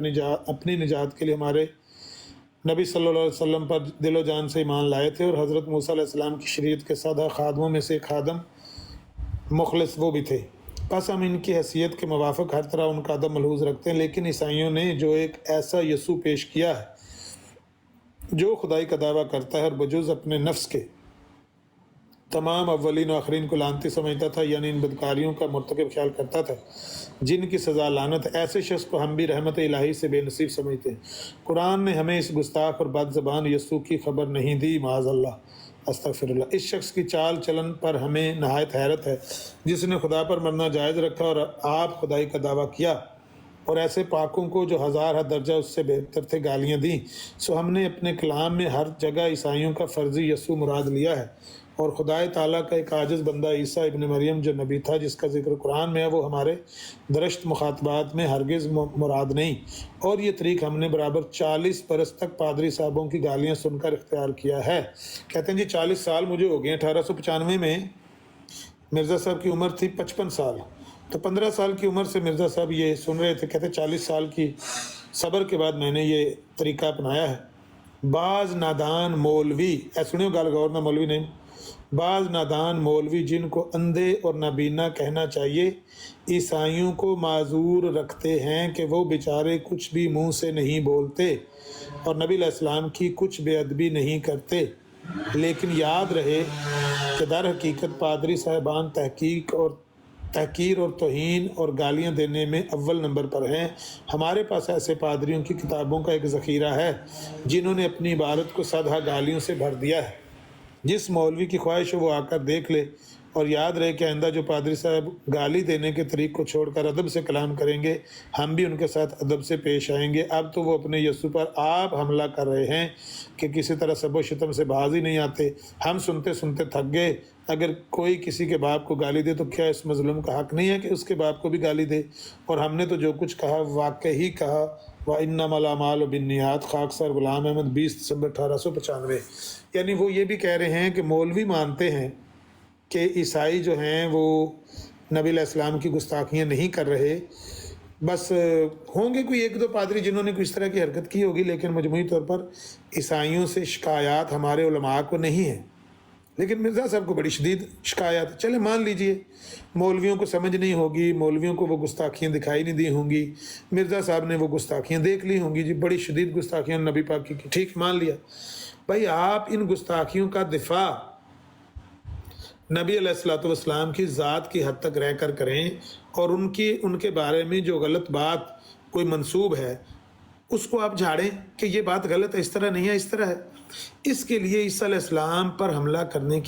अपनी निजात के लिए हमारे नबी सल्लल्लाहु अलैहि वसल्लम पर दिलो जान से ईमान लाए थे, और हज़रत मूसा अलैहिस्सलाम की शरीयत के सादा खादमों में से एक खादम मुखलिस वो भी थे। बस हम इनकी हैसियत के मुवाफ़िक हर तरह उनका अदब मलहूज़ रखते हैं, लेकिन ईसाइयों ने जो एक ऐसा यसू पेश किया है जो खुदाई का दावा करता है और बजुज़ अपने नफ्स के तमाम अव्वलीन और आखरीन को लानती समझता था, यानी इन बदकारियों का मुर्तकब ख्याल करता था जिनकी सज़ा लानत है, ऐसे शख्स को हम भी रहमत इलाही से बेनसीब समझते हैं। कुरान ने हमें इस गुस्ताख और बदज़बान यसू की खबर नहीं दी, माज़अल्लाह अस्तग़फिरुल्लाह। इस शख्स की चाल चलन पर हमें नहायत हैरत है, जिसने खुदा पर मरना जायज़ रखा और आप खुदाई का दावा किया, और ऐसे पाकों को जो हज़ार दर्जा उससे बेहतर थे गालियाँ दी। सो हमने अपने कलाम में हर जगह ईसाइयों का फ़र्ज़ी यसू मुराद लिया है, और खुदाए ताला का एक आजिज़ बंदा ईसा इब्न मरियम जो नबी था जिसका जिक्र कुरान में है, वो हमारे दरश्त मुखातबात में हरगिज़ मुराद नहीं। और ये तरीक़ हमने बराबर 40 बरस तक पादरी साहबों की गालियाँ सुनकर इख्तियार किया है। कहते हैं जी 40 साल मुझे हो गए। 1895 में मिर्ज़ा साहब की उम्र थी 55 साल, तो 15 साल की उम्र से मिर्ज़ा साहब ये सुन रहे थे। कहते 40 साल की सब्र के बाद मैंने ये तरीक़ा अपनाया है। बाज़ नादान मौलवी, सुनियो गाल गौर ना, मौलवी नहीं, बाज़ नादान मौलवी जिनको अंधे और नाबीना कहना चाहिए, ईसाइयों को माजूर रखते हैं कि वो बेचारे कुछ भी मुंह से नहीं बोलते और नबी अलैहिस्सलाम की कुछ बेअदबी नहीं करते। लेकिन याद रहे कि दर हकीकत पादरी साहिबान तहकीर और तौहीन और गालियाँ देने में अव्वल नंबर पर हैं। हमारे पास ऐसे पादरियों की किताबों का एक ज़ख़ीरा है जिन्होंने अपनी इबारत को सदा गालियों से भर दिया है। जिस मौलवी की ख्वाहिश हो वो आकर देख ले, और याद रहे कि आइंदा जो पादरी साहब गाली देने के तरीक़ को छोड़कर अदब से कलाम करेंगे, हम भी उनके साथ अदब से पेश आएंगे। अब तो वो अपने यसू पर आप हमला कर रहे हैं कि किसी तरह सबो शितम से बाज ही नहीं आते। हम सुनते सुनते थक गए। अगर कोई किसी के बाप को गाली दे तो क्या इस मज़लूम का हक़ नहीं है कि उसके बाप को भी गाली दे? और हमने तो जो कुछ कहा वाकई कहा। व इन्नमल अमालु बिन्नियात, खाकसर गुलाम अहमद, 20 दिसंबर 1895। यानी वो ये भी कह रहे हैं कि मौलवी मानते हैं कि ईसाई जो हैं वो नबी अलैहिस्सलाम की गुस्ताखियाँ नहीं कर रहे, बस होंगे कोई 1-2 पादरी जिन्होंने कुछ तरह की हरकत की होगी, लेकिन मजमूई तौर पर ईसाइयों से शिकायत हमारे उलमा को नहीं है। लेकिन मिर्ज़ा साहब को बड़ी शदीद शिकायत, चले मान लीजिए मौलवियों को समझ नहीं होगी, मौलवियों को वो गुस्ताखियाँ दिखाई नहीं दी होंगी, मिर्ज़ा साहब ने वो गुस्ताखियाँ देख ली होंगी जी, बड़ी शदीद गुस्ताखियाँ नबी पाक की, ठीक मान लिया। भाई आप इन गुस्ताखियों का दिफा नबी अलैहिस्सलाम की ज़ात की हद तक रह कर करें, और उनके बारे में जो गलत बात कोई मंसूब है उसको आप झाड़ें कि ये बात गलत है, इस तरह नहीं है, इस तरह है। इसके लिए ईसा अलैहिस्सलाम पर हमला करने की